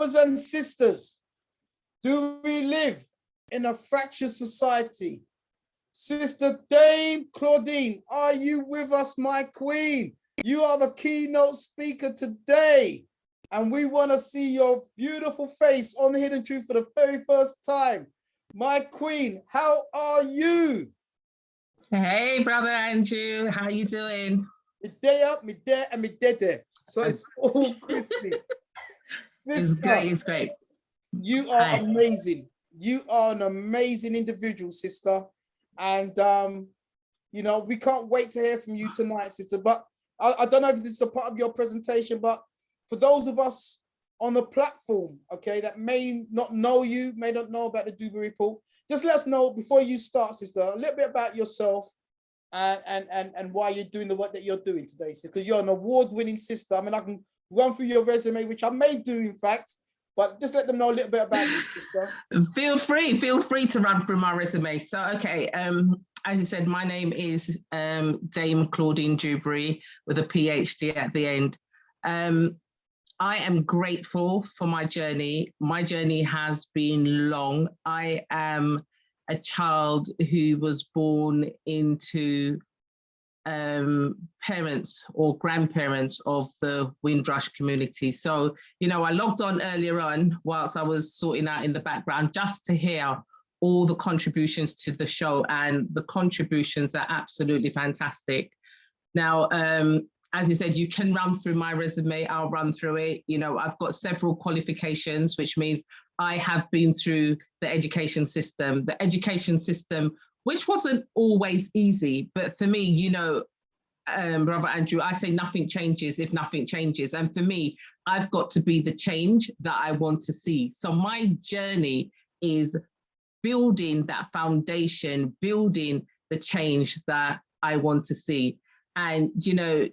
Brothers and sisters, do we live in a fractured society? Sister Dame Claudine, are you with us, my queen? You are the keynote speaker today, and we want to see your beautiful face on the Hidden Truth for the very first time. My queen, how are you? Hey, brother Andrew, how you doing? Me there, me there, and me there. So it's all crispy. It's great, it's great. You are amazing. You are an amazing individual, sister. And, you know, we can't wait to hear from you tonight, sister. But I don't know if this is a part of your presentation, but for those of us on the platform, okay, that may not know you, may not know about the Duberry report, just let us know before you start, sister, a little bit about yourself and why you're doing the work that you're doing today, sister, because you're an award-winning sister. I mean, I can run through your resume, which I may do, in fact, but just let them know a little bit about you, sister. Feel free to run through my resume. So, okay, as you said, my name is Dame Claudine Duberry with a PhD at the end. I am grateful for my journey. My journey has been long. I am a child who was born into parents or grandparents of the Windrush community. So, you know, I logged on earlier on whilst I was sorting out in the background just to hear all the contributions to the show, and the contributions are absolutely fantastic. Now, as you said, you can run through my resume, I'll run through it. You know, I've got several qualifications, which means I have been through the education system. The education system, which wasn't always easy, but for me, you know, Brother Andrew, I say nothing changes if nothing changes. And for me, I've got to be the change that I want to see. So my journey is building that foundation, building the change that I want to see. And, you know,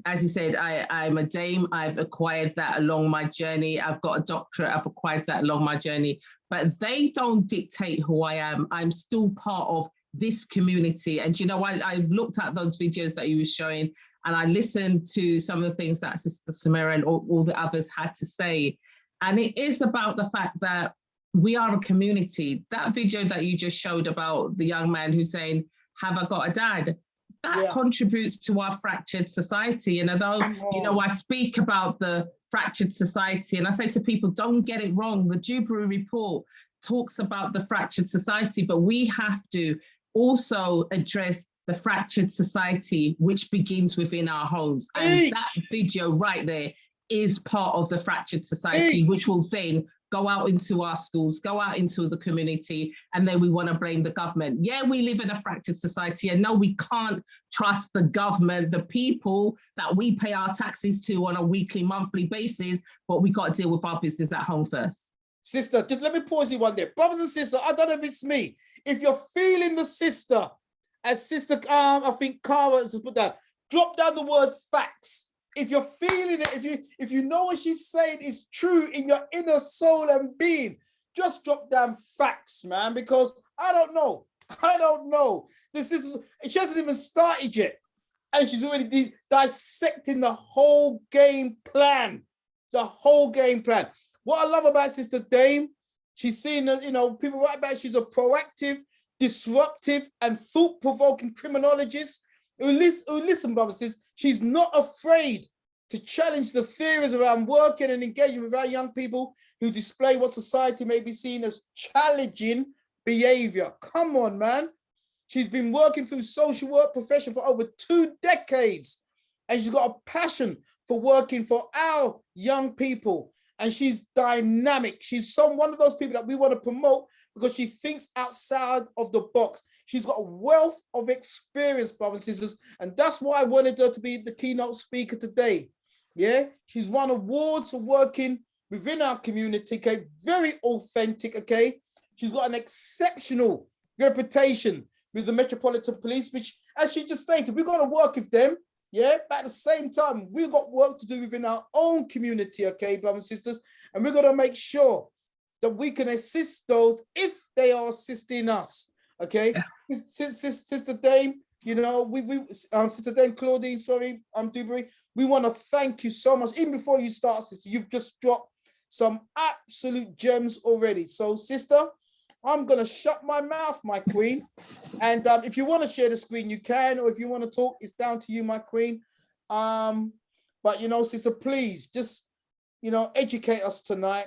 as you said, I'm a dame. I've acquired that along my journey. I've got a doctorate. I've acquired that along my journey. But they don't dictate who I am. I'm still part of this community. And, you know, I looked at those videos that you were showing, and I listened to some of the things that Sister Samira and all the others had to say. And it is about the fact that we are a community. That video that you just showed about the young man who's saying, have I got a dad? That contributes to our fractured society. And although, you know, I speak about the fractured society, and I say to people, don't get it wrong. The Duberry report talks about the fractured society, but we have to also address the fractured society, which begins within our homes. And that video right there is part of the fractured society, which will then go out into our schools, go out into the community, and then we want to blame the government. Yeah, we live in a fractured society, and no, we can't trust the government, the people that we pay our taxes to on a weekly, monthly basis, but we got to deal with our business at home first. Sister, just let me pause you one there. Brothers and sisters, I don't know if it's me. If you're feeling the sister, as Sister, I think Cara has put that, drop down the word facts. If you're feeling it, if you know what she's saying is true in your inner soul and being, just drop down facts, man, because I don't know. This is, she hasn't even started yet, and she's already dissecting the whole game plan. What I love about Sister Dame, she's seen, you know, people write about she's a proactive, disruptive, and thought-provoking criminologist who listen, brothers, says she's not afraid to challenge the theories around working and engaging with our young people who display what society may be seen as challenging behavior. Come on, man. She's been working through social work profession for over 2 decades, and she's got a passion for working for our young people. And she's dynamic. She's one of those people that we want to promote because she thinks outside of the box. She's got a wealth of experience, brothers and sisters, and that's why I wanted her to be the keynote speaker today. Yeah, she's won awards for working within our community, okay, very authentic, okay. She's got an exceptional reputation with the Metropolitan Police, which, as she just stated, we're going to work with them, yeah, but at the same time, we've got work to do within our own community, okay, brothers and sisters, and we're going to make sure that we can assist those if they are assisting us, okay? Yeah. Sister Dame, you know, Sister Dame Claudine, sorry, Duberry, we want to thank you so much. Even before you start, sister, you've just dropped some absolute gems already. So, sister, I'm gonna shut my mouth, my queen. And if you want to share the screen, you can, or if you want to talk, it's down to you, my queen. But you know, sister, please just, you know, educate us tonight,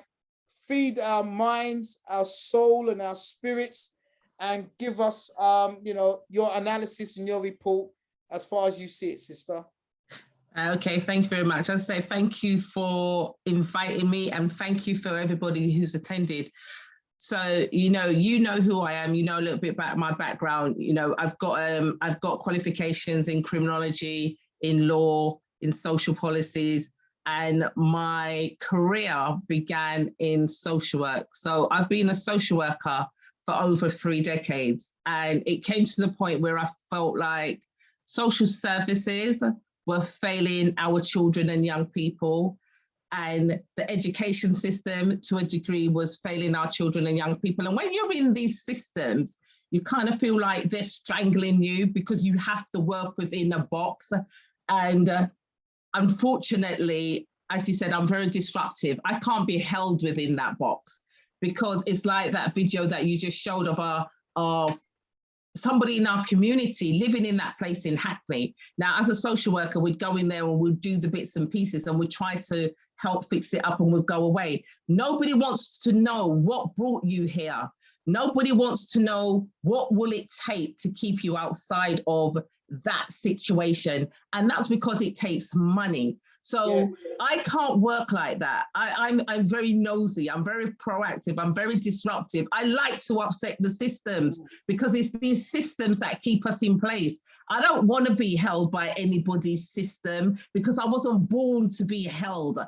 feed our minds, our soul, and our spirits, and give us, you know, your analysis and your report as far as you see it, sister. Okay, thank you very much. I say thank you for inviting me, and thank you for everybody who's attended. So, you know who I am, you know a little bit about my background. You know, I've got qualifications in criminology, in law, in social policies, and my career began in social work. So I've been a social worker for over 3 decades. And it came to the point where I felt like social services were failing our children and young people, and the education system to a degree was failing our children and young people. And when you're in these systems, you kind of feel like they're strangling you because you have to work within a box. And unfortunately, as you said, I'm very disruptive. I can't be held within that box, because it's like that video that you just showed of somebody in our community living in that place in Hackney. Now, as a social worker, we'd go in there and we'd do the bits and pieces and we'd try to help fix it up and we'd go away. Nobody wants to know what brought you here. Nobody wants to know what will it take to keep you outside of that situation. And that's because it takes money. So I can't work like that. I'm very nosy. I'm very proactive. I'm very disruptive. I like to upset the systems because it's these systems that keep us in place. I don't want to be held by anybody's system because I wasn't born to be held.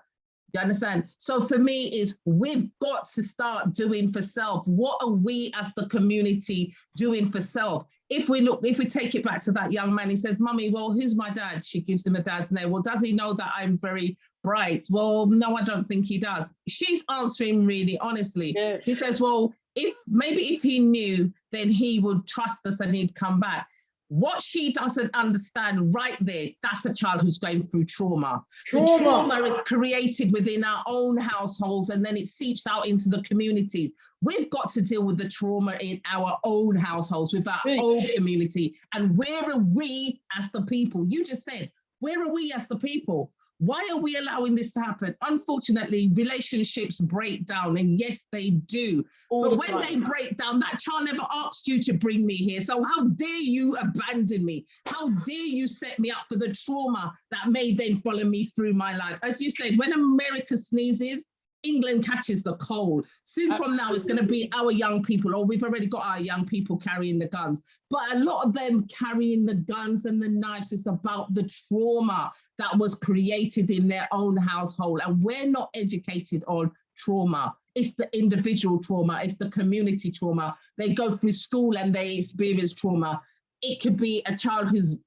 You understand? So for me is we've got to start doing for self. What are we as the community doing for self? If we take it back to that young man, he says, "Mummy, well, who's my dad?" She gives him a dad's name. Well, does he know that I'm very bright? Well, no, I don't think he does. She's answering really honestly. Yes. He says, well, if he knew, then he would trust us and he'd come back. What she doesn't understand right there, that's a child who's going through trauma. The trauma is created within our own households and then it seeps out into the communities. We've got to deal with the trauma in our own households, with our own community. And where are we as the people? You just said, where are we as the people? Why are we allowing this to happen? Unfortunately, relationships break down, and yes, they do. But when they break down, that child never asked you to bring me here. So how dare you abandon me? How dare you set me up for the trauma that may then follow me through my life? As you said, when America sneezes, England catches the cold. Soon from now, it's going to be our young people, or we've already got our young people carrying the guns. But a lot of them carrying the guns and the knives is about the trauma that was created in their own household. And we're not educated on trauma. It's the individual trauma. It's the community trauma. They go through school and they experience trauma. It could be a child who's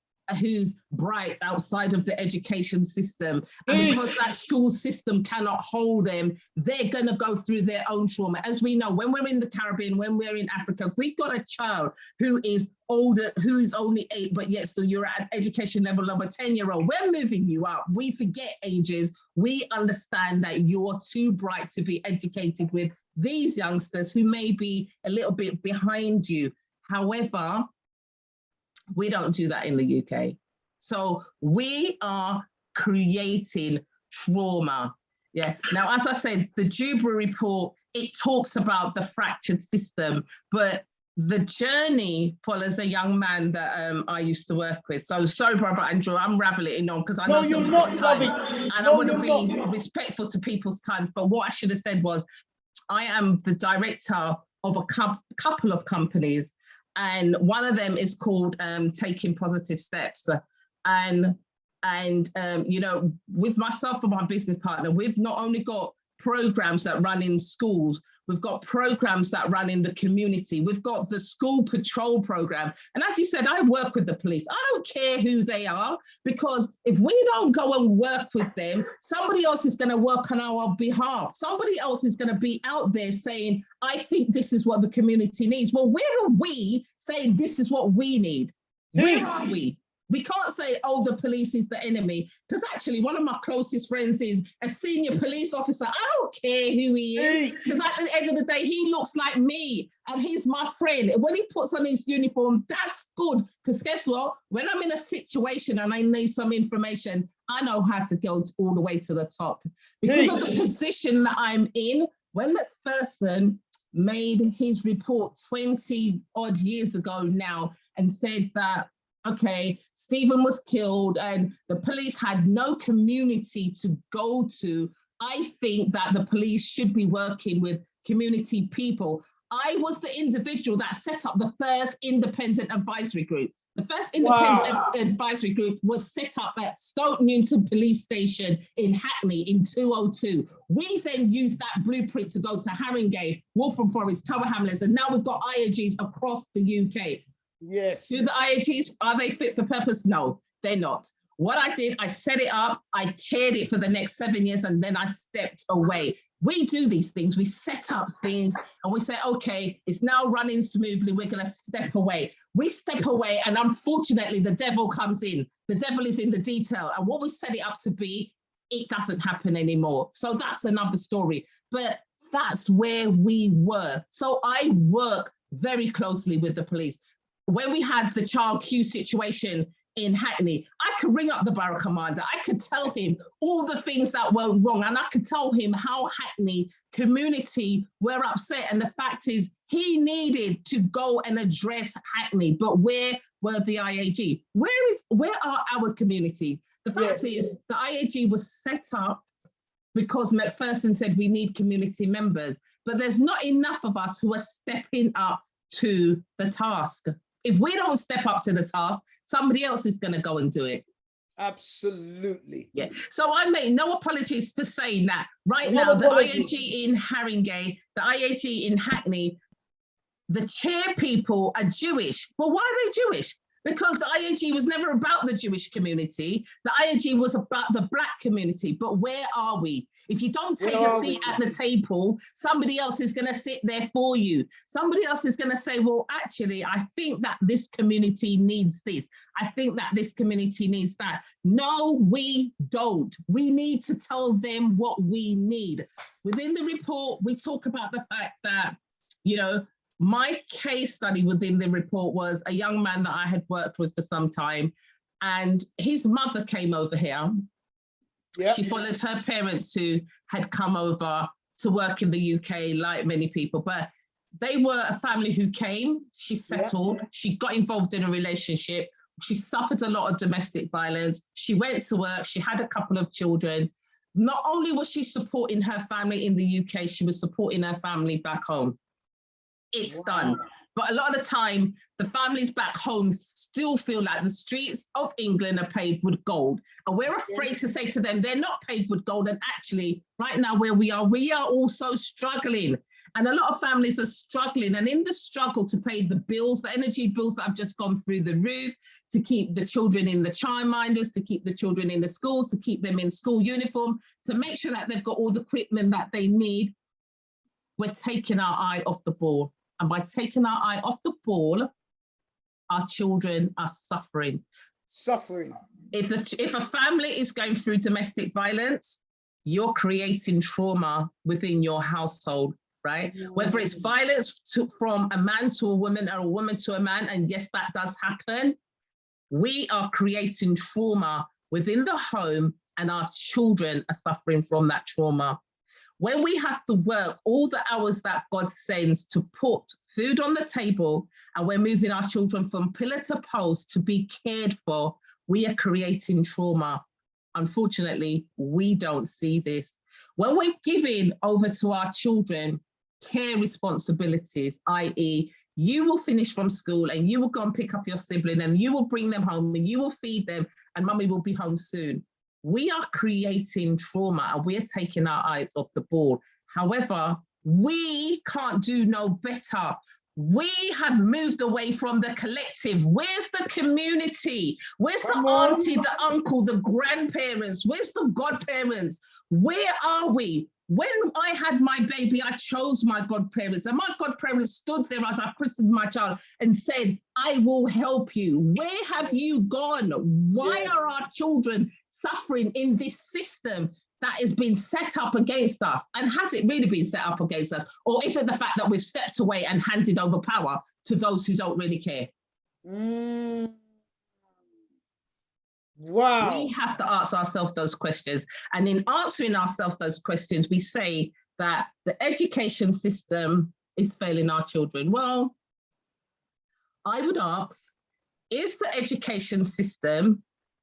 bright outside of the education system. And because that school system cannot hold them, they're going to go through their own trauma. As we know, when we're in the Caribbean, when we're in Africa, if we've got a child who is older, who is only 8, but yet still you're at an education level of a 10-year-old, we're moving you up. We forget ages. We understand that you're too bright to be educated with these youngsters who may be a little bit behind you. However, we don't do that in the UK. So we are creating trauma. Yeah. Now, as I said, the Duberry report, it talks about the fractured system, but the journey follows a young man that I used to work with. So sorry, Brother Andrew, I'm rattling on because I know you're not loving, and I want to be respectful to people's times. But what I should have said was, I am the director of a couple of companies. And one of them is called Taking Positive Steps. And you know, with myself and my business partner, we've not only got programs that run in schools, we've got programs that run in the community. We've got the school patrol program. And as you said, I work with the police. I don't care who they are, because if we don't go and work with them, somebody else is going to work on our behalf. Somebody else is going to be out there saying, I think this is what the community needs. Well, where are we saying this is what we need? Where are we? We can't say, oh, the police is the enemy, because actually one of my closest friends is a senior police officer. I don't care who he is, because at the end of the day, he looks like me and he's my friend. When he puts on his uniform, that's good, because guess what? When I'm in a situation and I need some information, I know how to go all the way to the top. Because of the position that I'm in, when McPherson made his report 20 odd years ago now and said that, okay, Stephen was killed and the police had no community to go to, I think that the police should be working with community people. I was the individual that set up the first independent advisory group. The first independent advisory group was set up at Stoke Newington Police Station in Hackney in 2002. We then used that blueprint to go to Haringey, Waltham Forest, Tower Hamlets, and now we've got IAGs across the UK. Yes. Do the IAGs, are they fit for purpose? No, they're not. What I did, I set it up, I chaired it for the next 7 years, and then I stepped away. We do these things, we set up things and we say, okay, it's now running smoothly, we're gonna step away. We step away and unfortunately the devil comes in. The devil is in the detail, and what we set it up to be, it doesn't happen anymore. So that's another story, but that's where we were. So I work very closely with the police. When we had the child Q situation in Hackney, I could ring up the borough commander. I could tell him all the things that went wrong, and I could tell him how Hackney community were upset. And the fact is, he needed to go and address Hackney. But where were the IAG? Where are our communities? The fact is, the IAG was set up because McPherson said we need community members, but there's not enough of us who are stepping up to the task. If we don't step up to the task, somebody else is going to go and do it. Absolutely. Yeah. So I make no apologies for saying that. Right now, the IAG in Haringey, the IAG in Hackney, the chair people are Jewish. Well, why are they Jewish? Because the IAG was never about the Jewish community. The IAG was about the Black community. But where are we? If you don't take a seat at the table, somebody else is going to sit there for you. Somebody else is going to say, well, actually, I think that this community needs this. I think that this community needs that. No, we don't. We need to tell them what we need. Within the report, we talk about the fact that, you know, my case study within the report was a young man that I had worked with for some time, and his mother came over here. Yep. She followed her parents who had come over to work in the UK, like many people, but they were a family who came, she settled, she got involved in a relationship, she suffered a lot of domestic violence, she went to work, she had a couple of children. Not only was she supporting her family in the UK, she was supporting her family back home. It's done. But a lot of the time, the families back home still feel like the streets of England are paved with gold. And we're afraid to say to them, they're not paved with gold. And actually, right now where we are also struggling. And a lot of families are struggling. And in the struggle to pay the bills, the energy bills that have just gone through the roof, to keep the children in the childminders, to keep the children in the schools, to keep them in school uniform, to make sure that they've got all the equipment that they need, we're taking our eye off the ball. And by taking our eye off the ball, our children are suffering. Suffering. If a family is going through domestic violence, you're creating trauma within your household, right? Whether it's violence from a man to a woman or a woman to a man, and yes, that does happen, we are creating trauma within the home, and our children are suffering from that trauma. When we have to work all the hours that God sends to put food on the table, and we're moving our children from pillar to post to be cared for, we are creating trauma. Unfortunately, we don't see this. When we're giving over to our children care responsibilities, i.e., you will finish from school and you will go and pick up your sibling and you will bring them home and you will feed them and mummy will be home soon. We are creating trauma and we're taking our eyes off the ball. However, we can't do no better. We have moved away from the collective. Where's the community? Where's the auntie, the uncle, the grandparents? Where's the godparents? Where are we? When I had my baby, I chose my godparents, and my godparents stood there as I christened my child and said, I will help you. Where have you gone? Why are our children suffering in this system that has been set up against us? And has it really been set up against us? Or is it the fact that we've stepped away and handed over power to those who don't really care? Wow. We have to ask ourselves those questions. And in answering ourselves those questions, we say that the education system is failing our children. Well, I would ask, is the education system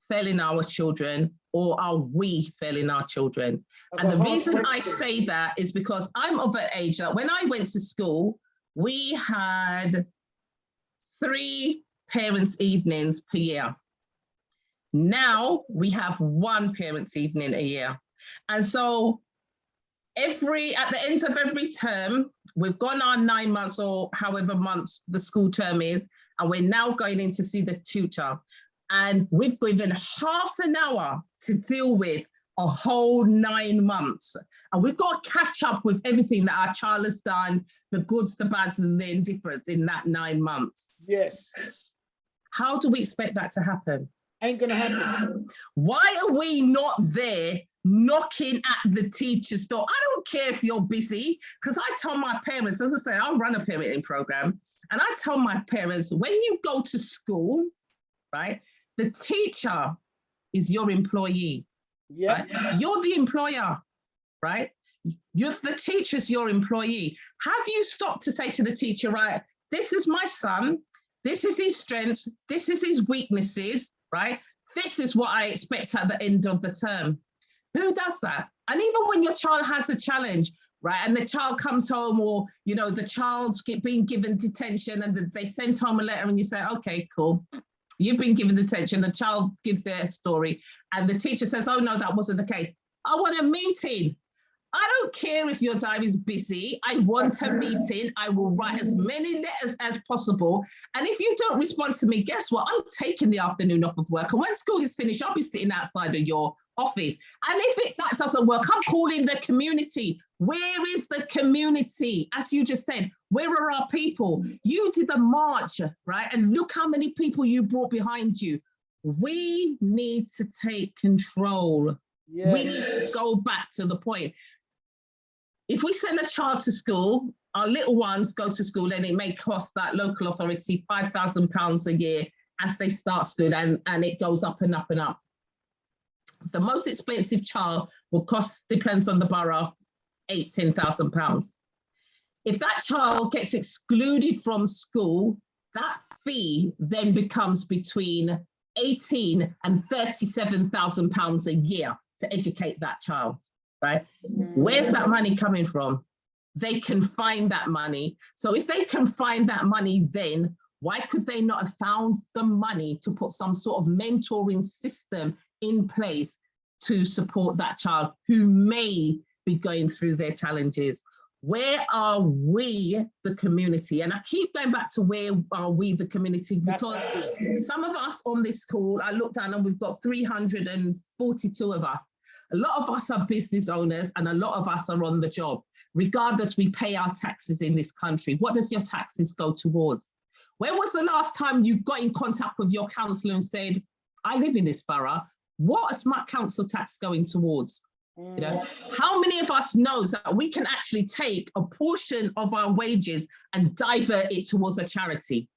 failing our children, or are we failing our children? And the reason I say that is because I'm of an age that when I went to school, we had 3 parents' evenings per year. Now we have 1 parents' evening a year. And so at the end of every term, we've gone on 9 months or however months the school term is, and we're now going in to see the tutor. And we've given half an hour to deal with a whole 9 months. And we've got to catch up with everything that our child has done, the goods, the bads, and the indifference in that 9 months. Yes. How do we expect that to happen? Ain't gonna happen. Why are we not there knocking at the teacher's door? I don't care if you're busy, because I tell my parents, as I say, I'll run a parenting program, and I tell my parents, when you go to school, right, the teacher is your employee. Yeah. Right? You're the employer, right? The teacher's your employee. Have you stopped to say to the teacher, right, this is my son, this is his strengths, this is his weaknesses, right? This is what I expect at the end of the term. Who does that? And even when your child has a challenge, right, and the child comes home, or, you know, the child's being given detention and they send home a letter, and you say, okay, cool. You've been given detention, the child gives their story, and the teacher says, oh no, that wasn't the case. I want a meeting. I don't care if your diary is busy. I want a meeting. I will write as many letters as possible. And if you don't respond to me, guess what? I'm taking the afternoon off of work. And when school is finished, I'll be sitting outside of your office. And if that doesn't work, I'm calling the community. Where is the community? As you just said, where are our people? You did a march, right? And look how many people you brought behind you. We need to take control. Yes. We need to go back to the point. If we send a child to school, our little ones go to school, and it may cost that local authority £5,000 a year as they start school, and it goes up and up and up. The most expensive child will cost, depends on the borough, £10,000. If that child gets excluded from school, that fee then becomes between £18,000 and £37,000 a year to educate that child. Right? Where's that money coming from? They can find that money. So if they can find that money, then why could they not have found the money to put some sort of mentoring system in place to support that child who may be going through their challenges? Where are we, the community? And I keep going back to where are we, the community, because some of us on this call, I looked down and we've got 342 of us. A lot of us are business owners, and a lot of us are on the job. Regardless, we pay our taxes in this country. What does your taxes go towards? When was the last time you got in contact with your councillor and said, I live in this borough, what is my council tax going towards? You know, how many of us knows that we can actually take a portion of our wages and divert it towards a charity?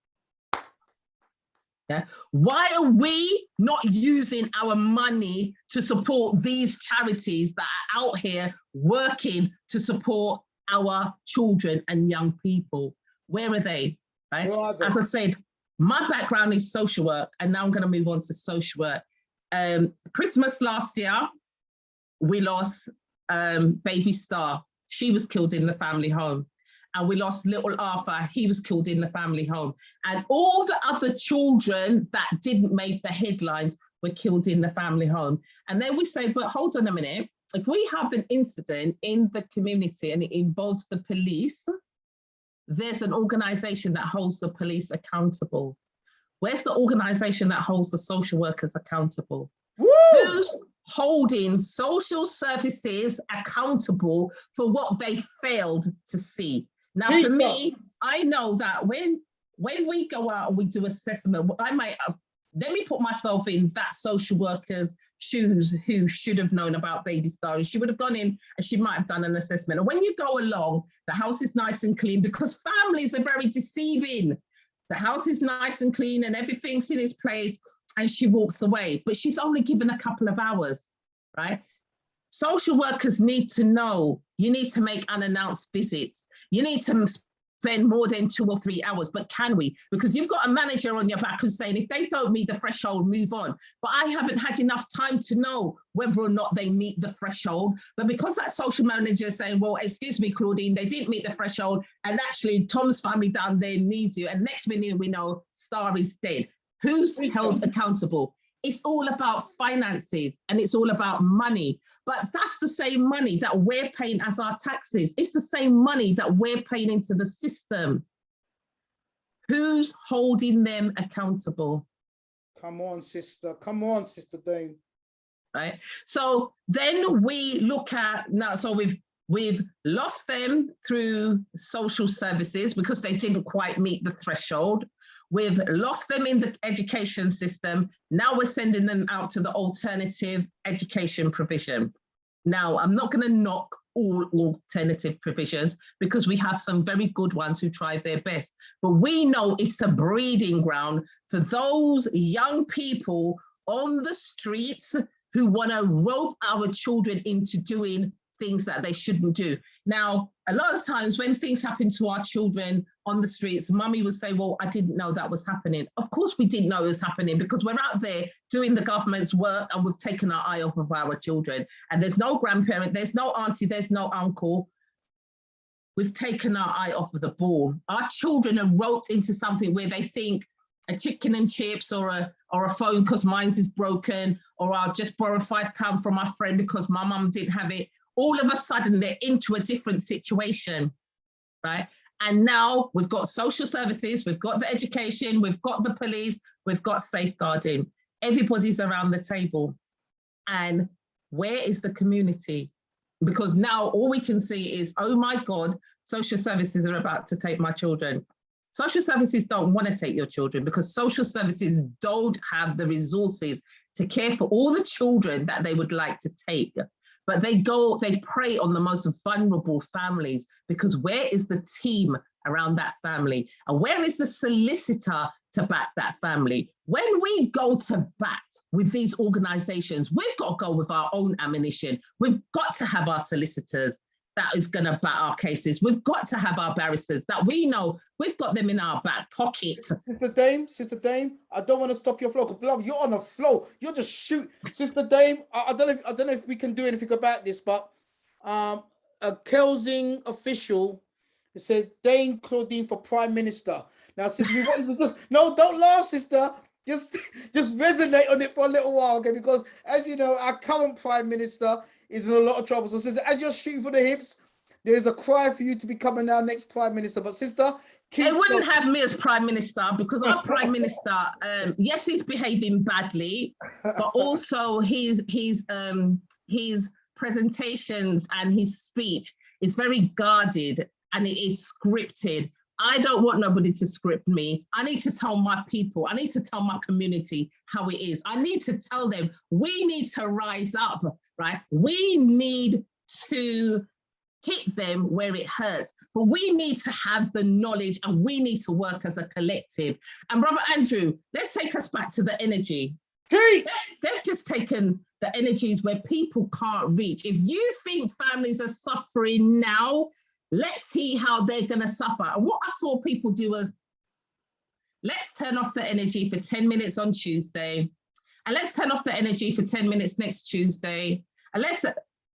Yeah. Why are we not using our money to support these charities that are out here working to support our children and young people? Where are they? Right? As I said, my background is social work, and now I'm going to move on to social work. Christmas last year, we lost baby Star. She was killed in the family home. And we lost little Arthur, he was killed in the family home. And all the other children that didn't make the headlines were killed in the family home. And then we say, but hold on a minute, if we have an incident in the community and it involves the police, there's an organisation that holds the police accountable. Where's the organisation that holds the social workers accountable? Woo! Who's holding social services accountable for what they failed to see. Now, for me, I know that when we go out and we do assessment, let me put myself in that social worker's shoes who should have known about baby star. She would have gone in and she might have done an assessment. And when you go along, the house is nice and clean, because families are very deceiving. The house is nice and clean and everything's in its place, and she walks away, but she's only given a couple of hours, right? Social workers need to know, you need to make unannounced visits. You need to spend more than 2 or 3 hours, but can we? Because you've got a manager on your back who's saying, if they don't meet the threshold, move on. But I haven't had enough time to know whether or not they meet the threshold. But because that social manager is saying, well, excuse me, Claudine, they didn't meet the threshold, and actually Tom's family down there needs you. And next minute we know Star is dead. Who's held accountable? It's all about finances and it's all about money. But that's the same money that we're paying as our taxes. It's the same money that we're paying into the system. Who's holding them accountable? Come on, sister. Come on, Sister Dame. Right. So then we look at now, so we've lost them through social services because they didn't quite meet the threshold. We've lost them in the education system. Now we're sending them out to the alternative education provision. Now, I'm not going to knock all alternative provisions because we have some very good ones who try their best. But we know it's a breeding ground for those young people on the streets who want to rope our children into doing things that they shouldn't do. Now, a lot of times when things happen to our children on the streets, mummy would say, well, I didn't know that was happening. Of course we didn't know it was happening because we're out there doing the government's work and we've taken our eye off of our children. And there's no grandparent, there's no auntie, there's no uncle. We've taken our eye off of the ball. Our children are roped into something where they think a chicken and chips or a phone because mine's is broken, or I'll just borrow £5 from my friend because my mum didn't have it. All of a sudden they're into a different situation, right? And now we've got social services, we've got the education, we've got the police, we've got safeguarding. Everybody's around the table. And where is the community? Because now all we can see is, oh my God, social services are about to take my children. Social services don't want to take your children because social services don't have the resources to care for all the children that they would like to take. But they prey on the most vulnerable families because where is the team around that family? And where is the solicitor to back that family? When we go to bat with these organizations, we've got to go with our own ammunition. We've got to have our solicitors that is going to bat our cases. We've got to have our barristers that we know we've got them in our back pocket. Sister Dame, I don't want to stop your flow. Beloved, you're on a flow. You're just shoot. Sister Dame, I don't know if we can do anything about this, but a Kelsing official, it says Dame Claudine for Prime Minister. Now, since we want to just, no, don't laugh, sister. Just resonate on it for a little while, okay? Because as you know, our current Prime Minister is in a lot of trouble. So, sister, as you're shooting for the hips, there's a cry for you to become our next Prime Minister. But, sister, they wouldn't have me as Prime Minister because our Prime Minister, yes, he's behaving badly, but also his presentations and his speech is very guarded and it is scripted. I don't want nobody to script me. I need to tell my people, I need to tell my community how it is. I need to tell them we need to rise up, right? We need to hit them where it hurts, but we need to have the knowledge and we need to work as a collective. And Brother Andrew, let's take us back to the energy. Teach! They've just taken the energies where people can't reach. If you think families are suffering now, let's see how they're going to suffer. And what I saw people do was, let's turn off the energy for 10 minutes on Tuesday. And let's turn off the energy for 10 minutes next Tuesday. And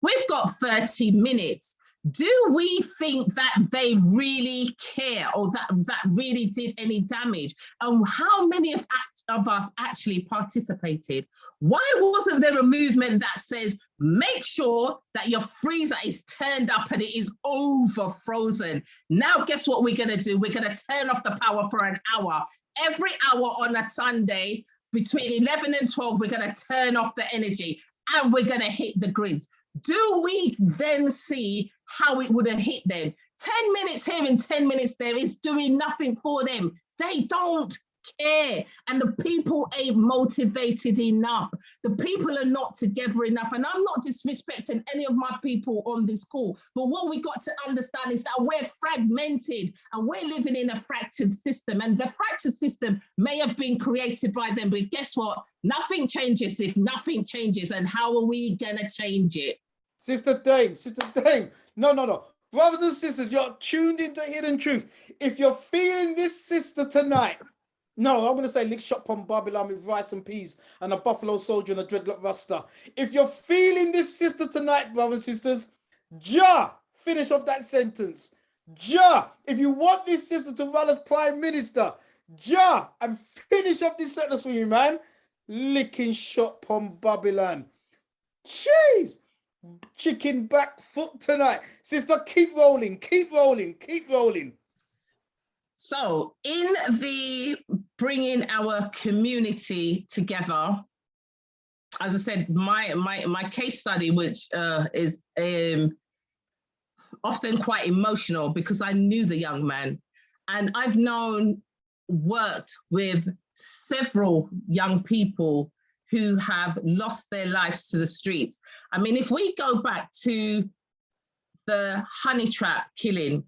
we've got 30 minutes. Do we think that they really care or that really did any damage? And how many of us actually participated? Why wasn't there a movement that says, make sure that your freezer is turned up and it is over frozen? Now, guess what we're going to do? We're going to turn off the power for an hour. Every hour on a Sunday, between 11 and 12, we're going to turn off the energy. and we're going to hit the grids. Do we then see how it would have hit them? 10 minutes here and 10 minutes there is doing nothing for them. They don't care, and the people ain't motivated enough. The people are not together enough, and I'm not disrespecting any of my people on this call, but what we got to understand is that we're fragmented and we're living in a fractured system, and the fractured system may have been created by them, but guess what? Nothing changes if nothing changes, and how are we gonna change it? Sister Dame, no. Brothers and sisters, you're tuned into Hidden Truth. If you're feeling this sister tonight, no, I'm going to say lick shot on Babylon with rice and peas and a buffalo soldier and a dreadlock rasta. If you're feeling this sister tonight, brothers and sisters, finish off that sentence. If you want this sister to run as prime minister, and finish off this sentence for you, man. Licking shot on Babylon. Jeez. Chicken back foot tonight. Sister, keep rolling. So in the bringing our community together, as I said, my case study, which is often quite emotional because I knew the young man, and I've worked with several young people who have lost their lives to the streets. I mean, if we go back to the honey trap killing,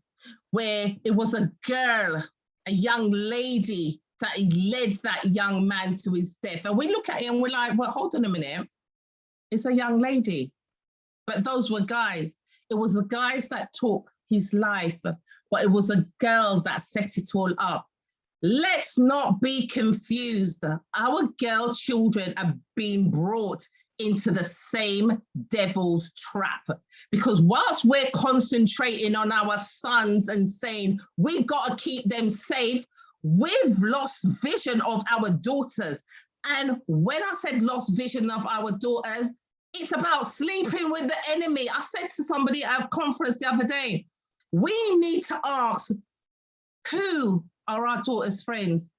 where it was a girl, a young lady, that led that young man to his death. And we look at it and we're like, well, hold on a minute. It's a young lady. But those were guys. It was the guys that took his life, but it was a girl that set it all up. Let's not be confused. Our girl children are being brought into the same devil's trap, because whilst we're concentrating on our sons and saying we've got to keep them safe, we've lost vision of our daughters. And when I said lost vision of our daughters, it's about sleeping with the enemy. I said to somebody at a conference the other day, we need to ask, who are our daughters' friends,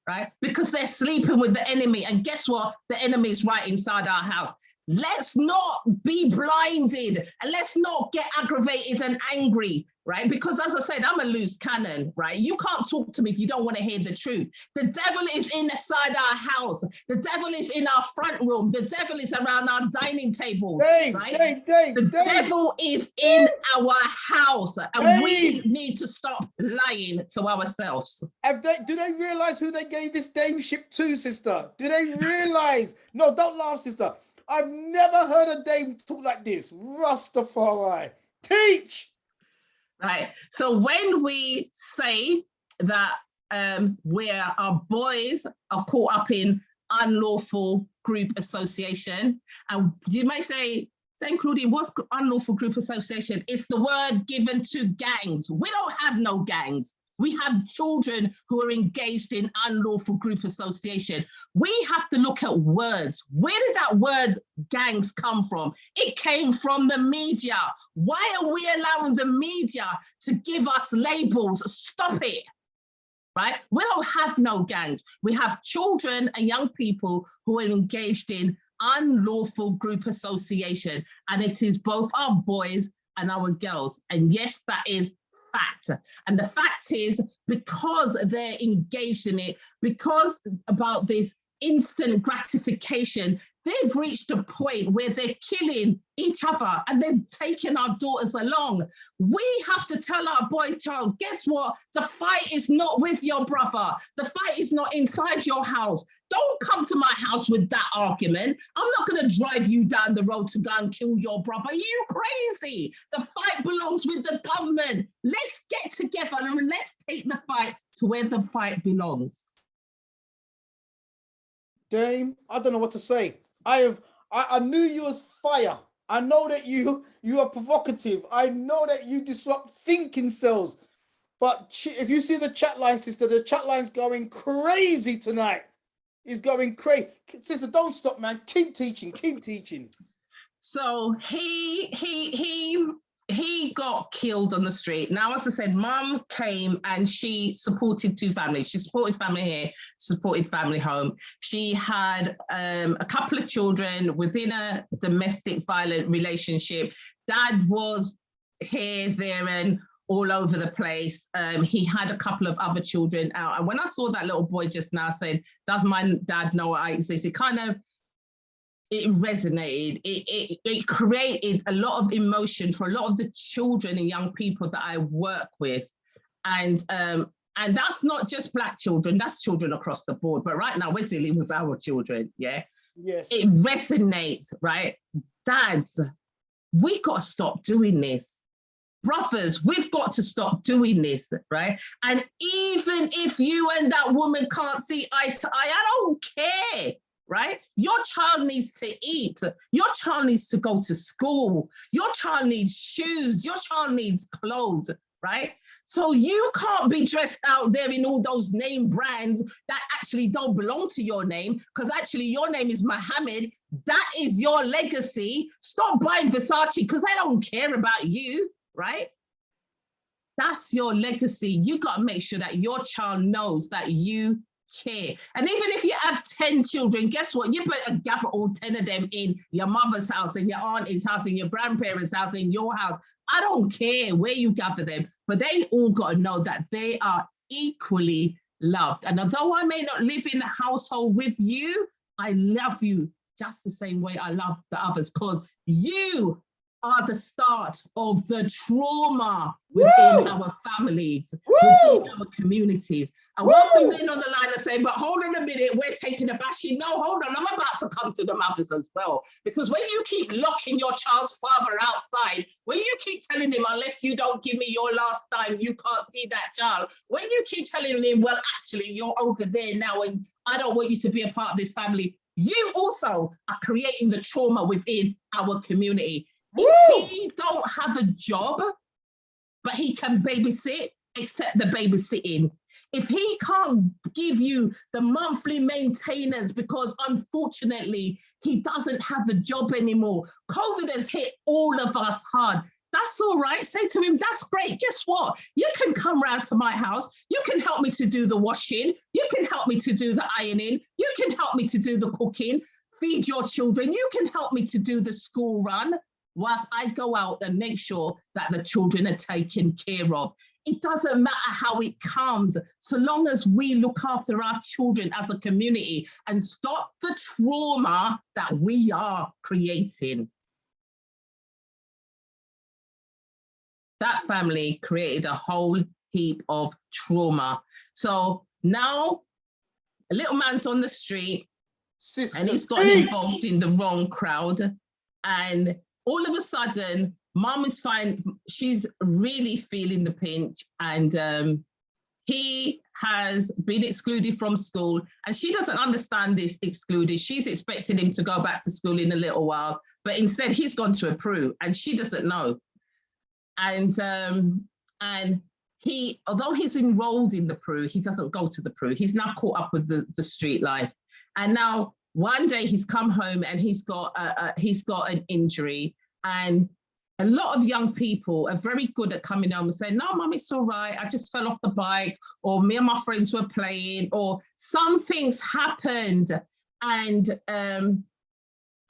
right? Because they're sleeping with the enemy. And guess what? The enemy is right inside our house. Let's not be blinded, and let's not get aggravated and angry, right? Because as I said, I'm a loose cannon, right? You can't talk to me if you don't want to hear the truth. The devil is inside our house. The devil is in our front room. The devil is around our dining table, right? The devil is in our house, and we need to stop lying to ourselves. Do they realize who they gave this dameship to, sister? Do they realize? No, don't laugh, sister. I've never heard a dame talk like this. Rastafari, teach. Right. So when we say that where our boys are caught up in unlawful group association, and you may say, St. Claudine, what's unlawful group association? It's the word given to gangs. We don't have no gangs. We have children who are engaged in unlawful group association. We have to look at words. Where did that word gangs come from? It came from the media. Why are we allowing the media to give us labels? Stop it, right? We don't have no gangs. We have children and young people who are engaged in unlawful group association, and it is both our boys and our girls. And yes, that is fact. And the fact is, because they're engaged in it, because about this instant gratification, they've reached a point where they're killing each other and they've taken our daughters along. We have to tell our boy child, guess what? The fight is not with your brother. The fight is not inside your house. Don't come to my house with that argument. I'm not going to drive you down the road to go and kill your brother. You crazy. The fight belongs with the government. Let's get together and let's take the fight to where the fight belongs. Dame, I don't know what to say. I knew you was fire. I know that you are provocative. I know that you disrupt thinking cells. But if you see the chat line, sister, the chat line's going crazy tonight. It's going crazy. Sister, don't stop, man. Keep teaching. Keep teaching. So he he got killed on the street. Now, as I said, mum came and she supported two families. She supported family here, supported family home. She had a couple of children within a domestic violent relationship. Dad was here, there, and all over the place. He had a couple of other children out. And when I saw that little boy just now saying, does my dad know what I exist? It kind of, it resonated. It created a lot of emotion for a lot of the children and young people that I work with. And that's not just Black children, that's children across the board. But right now we're dealing with our children, yeah? Yes. It resonates, right? Dads, we got to stop doing this. Brothers, we've got to stop doing this, right? And even if you and that woman can't see eye to eye, I don't care, right? Your child needs to eat. Your child needs to go to school. Your child needs shoes. Your child needs clothes, right? So you can't be dressed out there in all those name brands that actually don't belong to your name, because actually your name is Mohammed. That is your legacy. Stop buying Versace because they don't care about you, right? That's your legacy. You got to make sure that your child knows that you care. And even if you have 10 children, guess what? You better gather all 10 of them in your mother's house, in your auntie's house, in your grandparents' house, in your house. I don't care where you gather them, but they all got to know that they are equally loved. And although I may not live in the household with you, I love you just the same way I love the others, because you are the start of the trauma within our families, within our communities. And whilst the men on the line are saying, but hold on a minute, we're taking a bashing. No, hold on, I'm about to come to the mothers as well. Because when you keep locking your child's father outside, when you keep telling him, unless you don't give me your last dime, you can't see that child. When you keep telling him, well, actually, you're over there now and I don't want you to be a part of this family, you also are creating the trauma within our community. If he don't have a job, but he can babysit, accept the babysitting. If he can't give you the monthly maintenance because unfortunately he doesn't have a job anymore, COVID has hit all of us hard. That's all right. Say to him, that's great. Guess what? You can come round to my house. You can help me to do the washing. You can help me to do the ironing. You can help me to do the cooking, feed your children. You can help me to do the school run, whilst I go out and make sure that the children are taken care of. It doesn't matter how it comes, so long as we look after our children as a community and stop the trauma that we are creating. That family created a whole heap of trauma. So now a little man's on the street and he's got involved in the wrong crowd, and all of a sudden, mum is fine. She's really feeling the pinch, and he has been excluded from school, and she doesn't understand this excluded. She's expecting him to go back to school in a little while, but instead he's gone to a Peru, and she doesn't know. And he, although he's enrolled in the Peru, he doesn't go to the Peru. He's now caught up with the street life, and now one day he's come home and he's got an injury, and a lot of young people are very good at coming home and saying, no, mum, it's all right. I just fell off the bike, or me and my friends were playing, or something's happened. And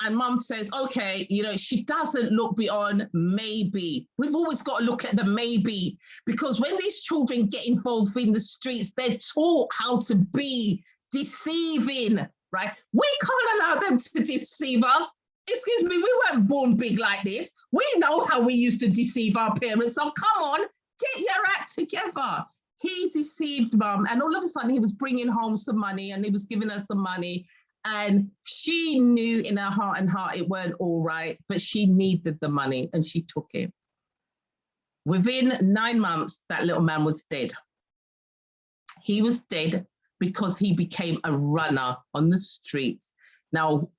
mum says, okay, you know, she doesn't look beyond maybe. We've always got to look at the maybe, because when these children get involved in the streets, they're taught how to be deceiving, right? We can't allow them to deceive us. Excuse me, we weren't born big like this. We know how we used to deceive our parents. So come on, get your act together. He deceived mum, and all of a sudden he was bringing home some money, and he was giving her some money. And she knew in her heart and heart it weren't all right, but she needed the money and she took it. Within 9 months, that little man was dead. He was dead because he became a runner on the streets. Now,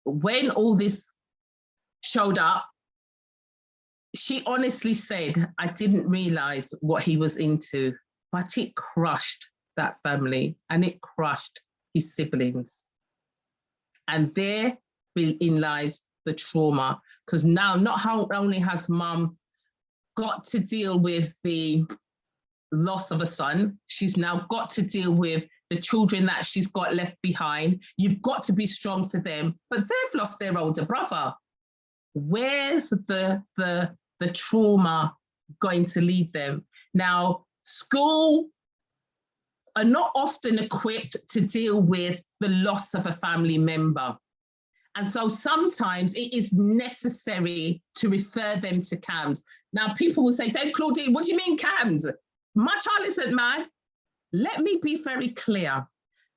when all this showed up, she honestly said, I didn't realize what he was into, but it crushed that family and it crushed his siblings. And therein lies the trauma, because now not only has mum got to deal with the loss of a son. She's now got to deal with the children that she's got left behind. You've got to be strong for them, but they've lost their older brother. Where's the trauma going to lead them? Now, school are not often equipped to deal with the loss of a family member. And so sometimes it is necessary to refer them to CAMHS. Now, people will say, Dave Claudine, what do you mean CAMHS? My child isn't mad. Let me be very clear.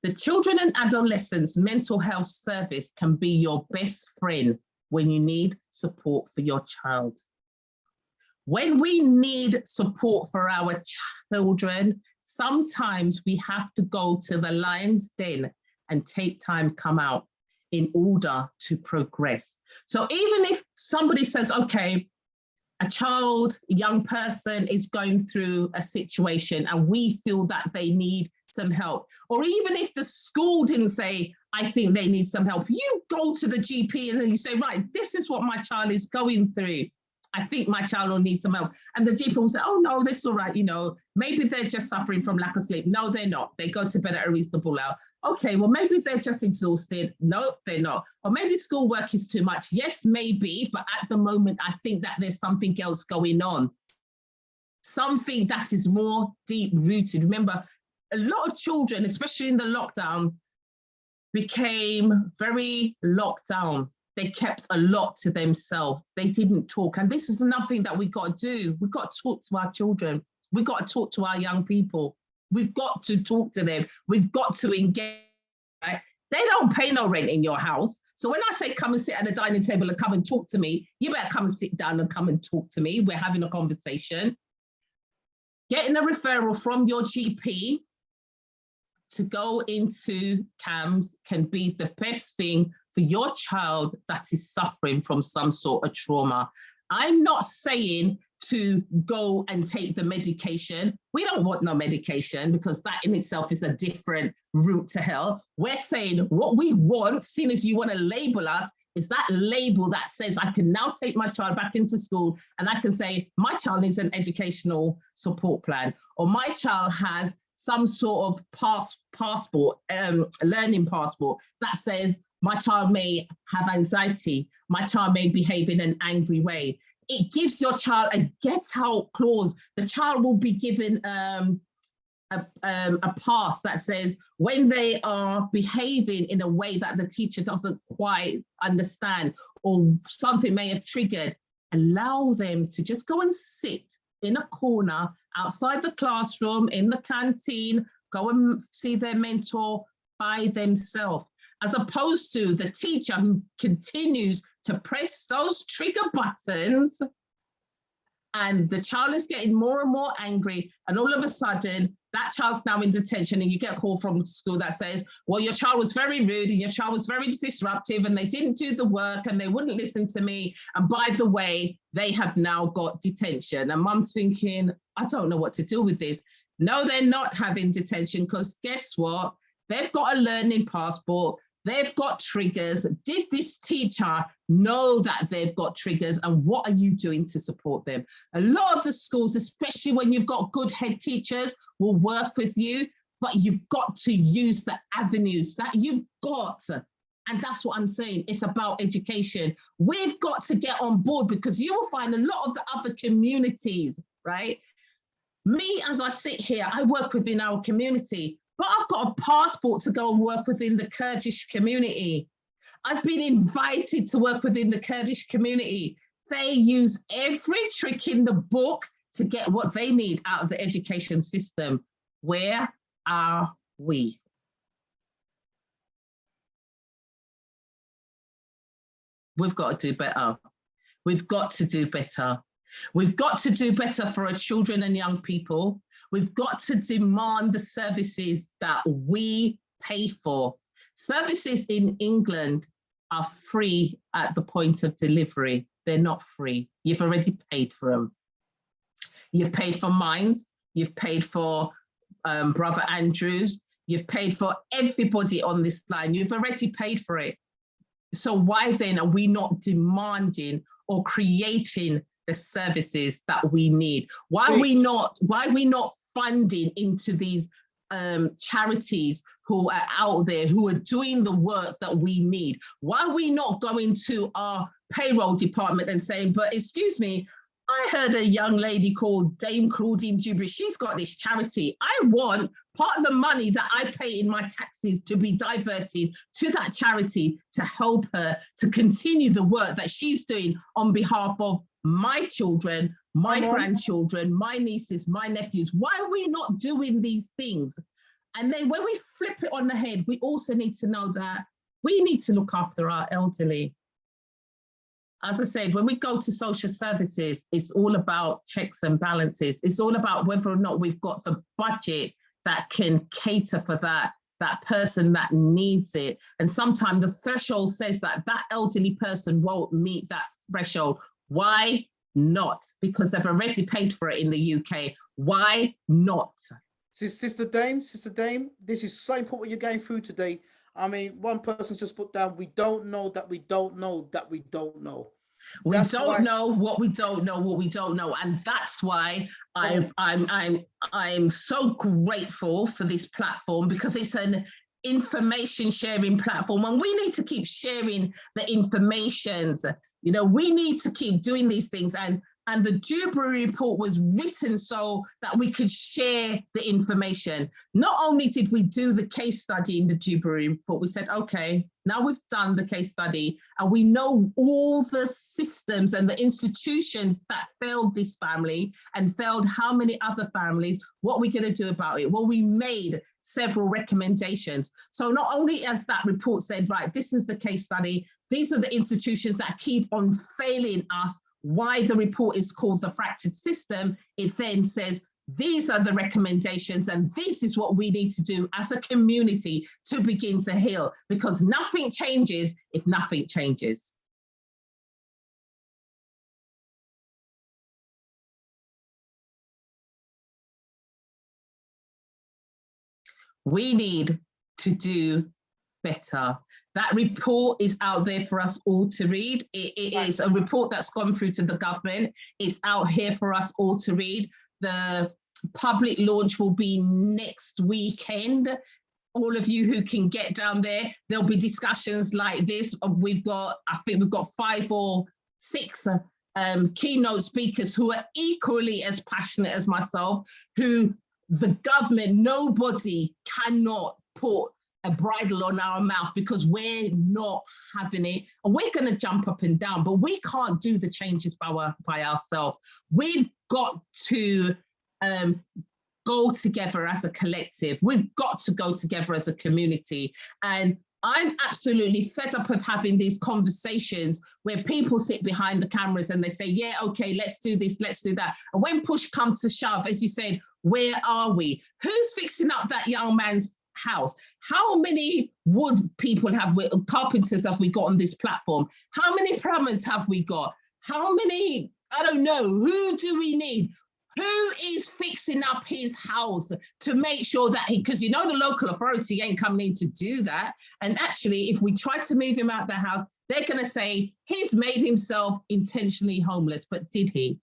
The Children and Adolescents Mental Health Service can be your best friend when you need support for your child. When we need support for our children, sometimes we have to go to the lion's den and take time come out in order to progress. So even if somebody says, okay, a child, a young person is going through a situation and we feel that they need some help, or even if the school didn't say, I think they need some help, you go to the GP and then you say, right, this is what my child is going through. I think my child will need some help. And the GP will say, oh no, this is all right, you know, maybe they're just suffering from lack of sleep. No, they're not. They go to bed at a reasonable hour. Okay, well, maybe they're just exhausted. No, they're not. Or maybe schoolwork is too much. Yes, maybe, but at the moment, I think that there's something else going on. Something that is more deep rooted. Remember, a lot of children, especially in the lockdown, became very locked down. They kept a lot to themselves. They didn't talk. And this is another thing that we've got to do. We've got to talk to our children. We've got to talk to our young people. We've got to talk to them. We've got to engage. Right? They don't pay no rent in your house. So when I say come and sit at the dining table and come and talk to me, you better come and sit down and come and talk to me. We're having a conversation. Getting a referral from your GP to go into CAMHS can be the best thing for your child that is suffering from some sort of trauma. I'm not saying to go and take the medication. We don't want no medication because that in itself is a different route to hell. We're saying what we want, seeing as you want to label us, is that label that says I can now take my child back into school and I can say my child needs an educational support plan, or my child has some sort of passport, learning passport that says my child may have anxiety, my child may behave in an angry way. It gives your child a get out clause. The child will be given a pass that says when they are behaving in a way that the teacher doesn't quite understand or something may have triggered, allow them to just go and sit in a corner outside the classroom, in the canteen, go and see their mentor by themselves, as opposed to the teacher who continues to press those trigger buttons and the child is getting more and more angry, and all of a sudden that child's now in detention and you get a call from school that says, well, your child was very rude and your child was very disruptive and they didn't do the work and they wouldn't listen to me. And by the way, they have now got detention. And mum's thinking, I don't know what to do with this. No, they're not having detention because guess what? They've got a learning passport. They've got triggers. Did this teacher know that they've got triggers, and what are you doing to support them? A lot of the schools, especially when you've got good head teachers, will work with you, but you've got to use the avenues that you've got. And that's what I'm saying. It's about education. We've got to get on board because you will find a lot of the other communities, right? Me, as I sit here, I work within our community, but I've got a passport to go and work within the Kurdish community. I've been invited to work within the Kurdish community. They use every trick in the book to get what they need out of the education system. Where are we? We've got to do better. We've got to do better. We've got to do better for our children and young people. We've got to demand the services that we pay for. Services in England are free at the point of delivery. They're not free. You've already paid for them. You've paid for Mines. You've paid for Brother Andrews. You've paid for everybody on this line. You've already paid for it. So why then are we not demanding or creating the services that we need? Why are we not funding into these charities who are out there, who are doing the work that we need? Why are we not going to our payroll department and saying, but excuse me, I heard a young lady called Dame Claudine Duberry, she's got this charity. I want part of the money that I pay in my taxes to be diverted to that charity to help her to continue the work that she's doing on behalf of my children, my grandchildren, my nieces, my nephews. Why are we not doing these things? And then when we flip it on the head, we also need to know that we need to look after our elderly. As I said, when we go to social services, it's all about checks and balances. It's all about whether or not we've got the budget that can cater for that person that needs it. And sometimes the threshold says that that elderly person won't meet that threshold. Why not? Because they've already paid for it in the UK. Why not? Sister Dame, this is so important what you're going through today. I mean, one person just put down, we don't know that we don't know that we don't know. We don't know what we don't know what we don't know, and that's why I'm so grateful for this platform, because it's an information sharing platform, and we need to keep sharing the information. You know, we need to keep doing these things, and the Duberry report was written so that we could share the information. Not only did we do the case study in the Duberry report, we said, okay, now we've done the case study and we know all the systems and the institutions that failed this family and failed how many other families. What are we going to do about it? Well, we made several recommendations. So not only as that report said, right, this is the case study, these are the institutions that keep on failing us, why the report is called the fractured system, it then says, these are the recommendations and this is what we need to do as a community to begin to heal, because nothing changes if nothing changes. We need to do better. That report is out there for us all to read. It is a report that's gone through to the government. It's out here for us all to read. The public launch will be next weekend. All of you who can get down there, there'll be discussions like this. I think we've got 5 or 6 keynote speakers who are equally as passionate as myself, who the government, nobody cannot put a bridle on our mouth because we're not having it. And we're going to jump up and down, but we can't do the changes by ourselves. We've got to go together as a collective. We've got to go together as a community. And I'm absolutely fed up of having these conversations where people sit behind the cameras and they say, yeah, okay, let's do this, let's do that. And when push comes to shove, as you said, where are we? Who's fixing up that young man's house? How many wood people carpenters have we got on this platform? How many plumbers have we got? How many, I don't know, who do we need? Who is fixing up his house to make sure that because you know the local authority ain't coming in to do that. And actually, if we try to move him out the house, they're going to say he's made himself intentionally homeless. But did he?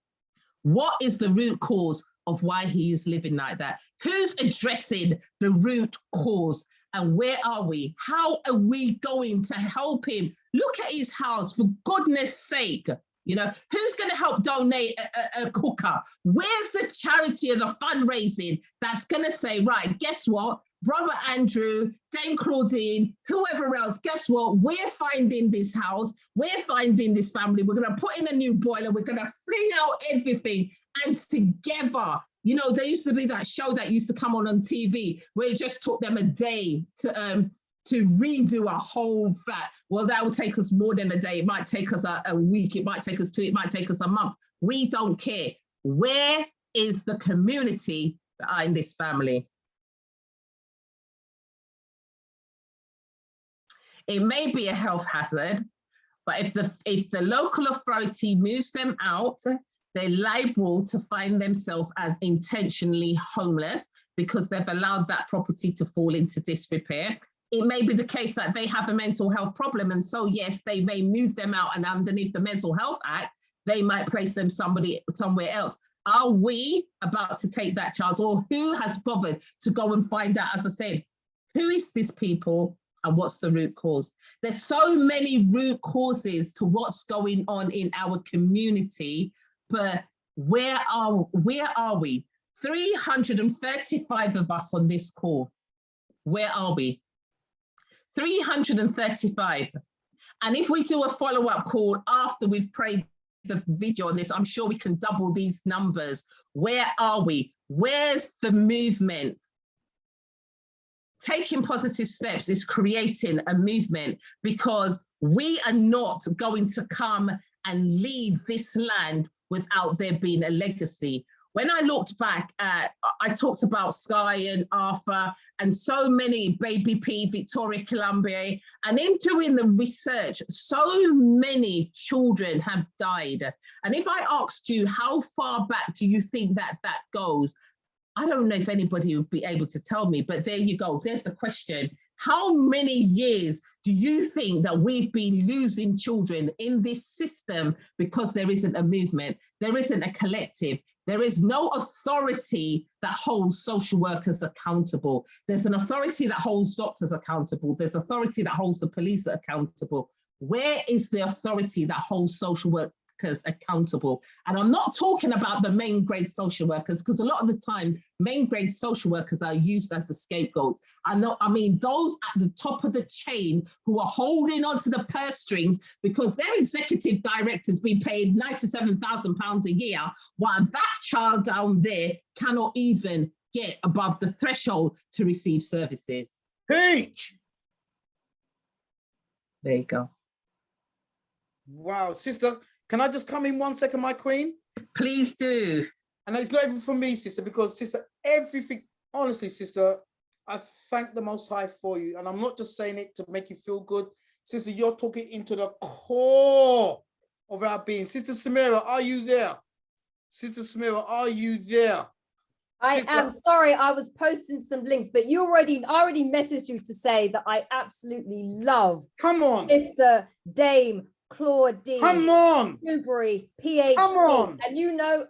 What is the root cause of why he is living like that? Who's addressing the root cause? And where are we? How are we going to help him? Look at his house, for goodness sake. You know, who's going to help donate a cooker? Where's the charity or the fundraising that's going to say, right, guess what? Brother Andrew, Dame Claudine, whoever else, guess what? We're finding this house. We're finding this family. We're going to put in a new boiler. We're going to fling out everything. And together, you know, there used to be that show that used to come on TV where it just took them a day to redo a whole flat. Well, that will take us more than a day. It might take us a week. It might take us 2. It might take us a month. We don't care. Where is the community behind this family? It may be a health hazard, but if the local authority moves them out, they're liable to find themselves as intentionally homeless because they've allowed that property to fall into disrepair. It may be the case that they have a mental health problem. And so, yes, they may move them out, and underneath the Mental Health Act, they might place them somewhere else. Are we about to take that chance, or who has bothered to go and find out, as I said, who is this people and what's the root cause? There's so many root causes to what's going on in our community, but where are we? 335 of us on this call. Where are we? 335. And if we do a follow-up call after we've prayed the video on this, I'm sure we can double these numbers. Where are we? Where's the movement? Taking positive steps is creating a movement, because we are not going to come and leave this land without there being a legacy. When I looked back at, I talked about Sky and Arthur and so many, Baby P, Victoria Colombier, and in doing the research, so many children have died. And if I asked you, how far back do you think that goes? I don't know if anybody would be able to tell me, but there you go. There's the question. How many years do you think that we've been losing children in this system because there isn't a movement, there isn't a collective, there is no authority that holds social workers accountable. There's an authority that holds doctors accountable. There's authority that holds the police accountable. Where is the authority that holds social workers accountable? And I'm not talking about the main grade social workers, because a lot of the time main grade social workers are used as a scapegoat. I mean those at the top of the chain who are holding on to the purse strings because their executive director's been paid £97,000 a year, while that child down there cannot even get above the threshold to receive services. Peach. There you go. Wow, sister, can I just come in 1 second, my queen? Please do. And it's not even for me, sister, because sister, everything, honestly, sister, I thank the Most High for you. And I'm not just saying it to make you feel good. Sister, you're talking into the core of our being. Sister Samira, are you there? Sister Samira, are you there? I am sorry, I was posting some links, but I already messaged you to say that I absolutely love. Come on. Mr. Dame Claudine. Come on. Duberry, PhD. Come on. And you know,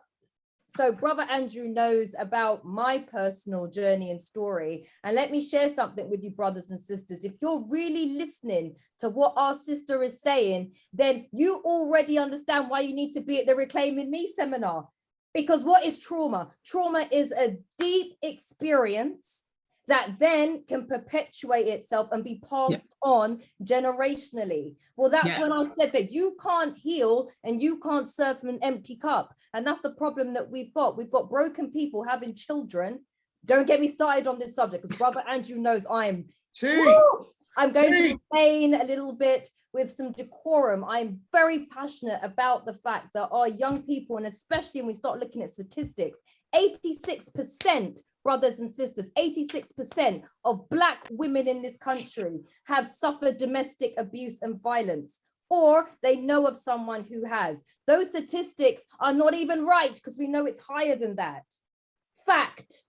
so Brother Andrew knows about my personal journey and story. And let me share something with you, brothers and sisters. If you're really listening to what our sister is saying, then you already understand why you need to be at the Reclaiming Me seminar. Because what is trauma? Trauma is a deep experience that then can perpetuate itself and be passed on generationally. Well, that's when I said that you can't heal and you can't serve from an empty cup. And that's the problem that we've got. We've got broken people having children. Don't get me started on this subject, because Brother Andrew knows I'm going to explain a little bit with some decorum. I'm very passionate about the fact that our young people, and especially when we start looking at statistics, 86%, brothers and sisters, 86% of Black women in this country have suffered domestic abuse and violence, or they know of someone who has. Those statistics are not even right, because we know it's higher than that. Fact.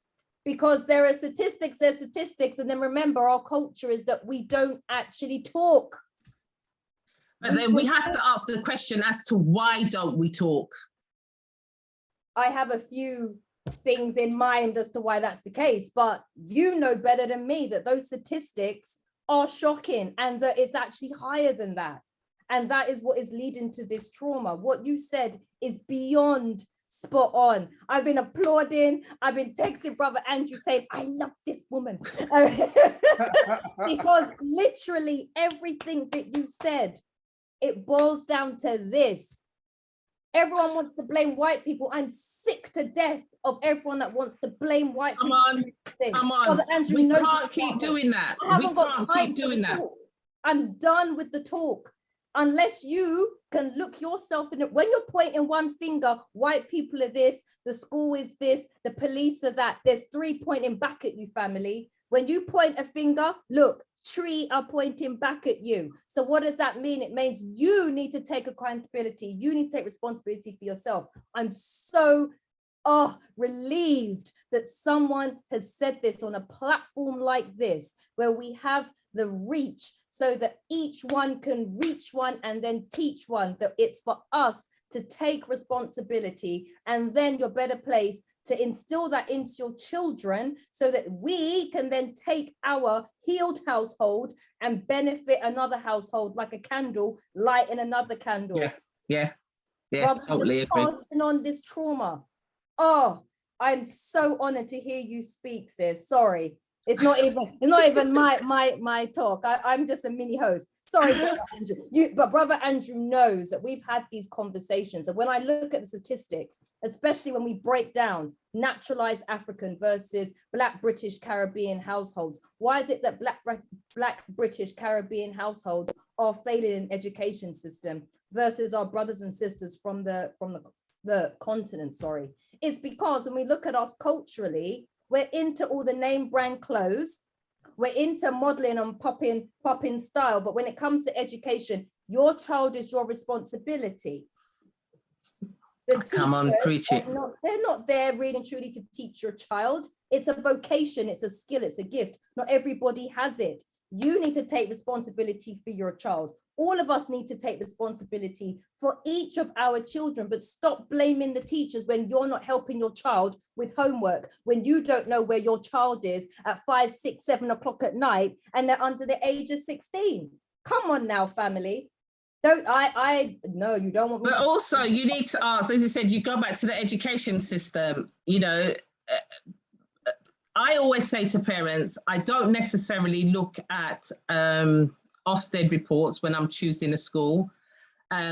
Because there are statistics, and then remember, our culture is that we don't actually talk. But then we have to ask the question as to why don't we talk? I have a few things in mind as to why that's the case, but you know better than me that those statistics are shocking and that it's actually higher than that. And that is what is leading to this trauma. What you said is beyond spot on. I've been applauding. I've been texting Brother Andrew saying, I love this woman. Because literally everything that you said, it boils down to this. Everyone wants to blame white people. I'm sick to death of everyone that wants to blame white people. Come on. Brother Andrew, we can't keep doing that. We can't keep doing that. I'm done with the talk. Unless you can look yourself in it. When you're pointing one finger, white people are this, the school is this, the police are that. There's three pointing back at you, family. When you point a finger, look, three are pointing back at you. So what does that mean? It means you need to take accountability. You need to take responsibility for yourself. I'm so relieved that someone has said this on a platform like this, where we have the reach so that each one can reach one and then teach one, that it's for us to take responsibility, and then you're better placed to instill that into your children so that we can then take our healed household and benefit another household, like a candle, lighting another candle. Yeah, totally agree. Passing on this trauma. Oh, I'm so honored to hear you speak, sis. Sorry. It's not even my talk. I'm just a mini host. Sorry, Brother Andrew. But Brother Andrew knows that we've had these conversations. And when I look at the statistics, especially when we break down naturalized African versus Black British Caribbean households, why is it that Black British Caribbean households are failing in education system versus our brothers and sisters from the continent? Sorry, it's because when we look at us culturally, we're into all the name brand clothes. We're into modeling and popping style. But when it comes to education, your child is your responsibility. Come on, preach it. They're not there really and truly to teach your child. It's a vocation, it's a skill, it's a gift. Not everybody has it. You need to take responsibility for your child. All of us need to take responsibility for each of our children, but stop blaming the teachers when you're not helping your child with homework, when you don't know where your child is at 5, 6, 7 o'clock at night and they're under the age of 16. Come on now, family. No, you don't want me. But also you need to ask, as you said, you go back to the education system, you know, I always say to parents, I don't necessarily look at Ofsted reports when I'm choosing a school,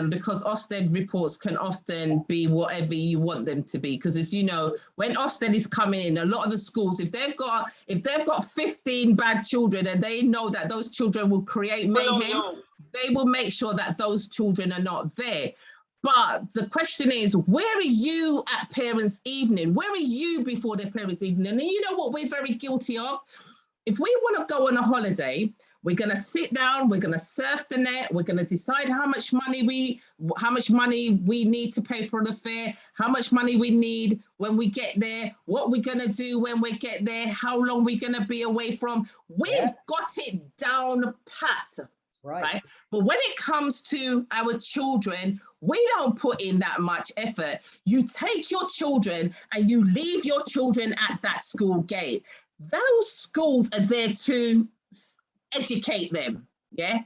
because Ofsted reports can often be whatever you want them to be. Because as you know, when Ofsted is coming in, a lot of the schools, if they've got 15 bad children and they know that those children will create mayhem, they will make sure that those children are not there. But the question is, where are you at parents' evening? Where are you before their parents' evening? And you know what we're very guilty of? If we want to go on a holiday, we're going to sit down, we're going to surf the net, we're going to decide how much money we need to pay for the fare, how much money we need when we get there, what we're going to do when we get there, how long we're going to be away from. We've got it down pat. Right. But when it comes to our children, we don't put in that much effort. You take your children and you leave your children at that school gate. Those schools are there to educate them. Yeah.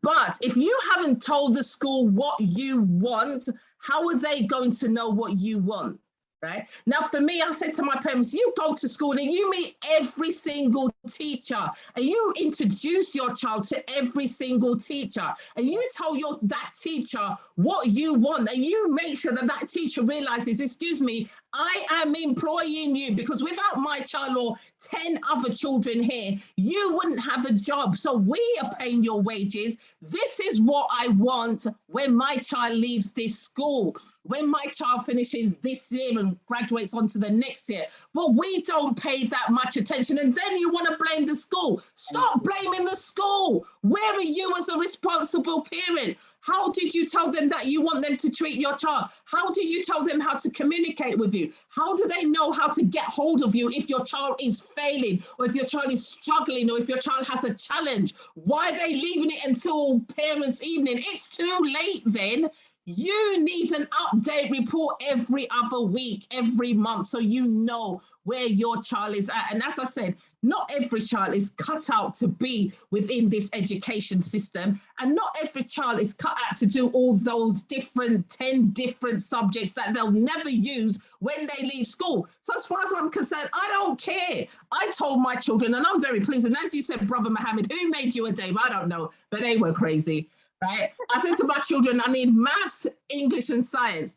But if you haven't told the school what you want, how are they going to know what you want? Right now, for me, I said to my parents, you go to school and you meet every single teacher and you introduce your child to every single teacher and you tell that teacher what you want and you make sure that teacher realizes, excuse me, I am employing you because without my child or 10 other children here, you wouldn't have a job. So we are paying your wages. This is what I want when my child leaves this school, when my child finishes this year and graduates onto the next year. But we don't pay that much attention. And then you want to blame the school. Stop blaming the school. Where are you as a responsible parent? How did you tell them that you want them to treat your child? How did you tell them how to communicate with you? How do they know how to get hold of you if your child is failing or if your child is struggling or if your child has a challenge? Why are they leaving it until parents' evening? It's too late then. You need an update report every other week, every month, so you know where your child is at. And as I said, not every child is cut out to be within this education system, and not every child is cut out to do all those 10 different subjects that they'll never use when they leave school. So as far as I'm concerned, I don't care. I told my children, and I'm very pleased, and as you said, Brother Mohammed, who made you a Dave? I don't know, but they were crazy. Right? I said to my children, I need maths, English, and science.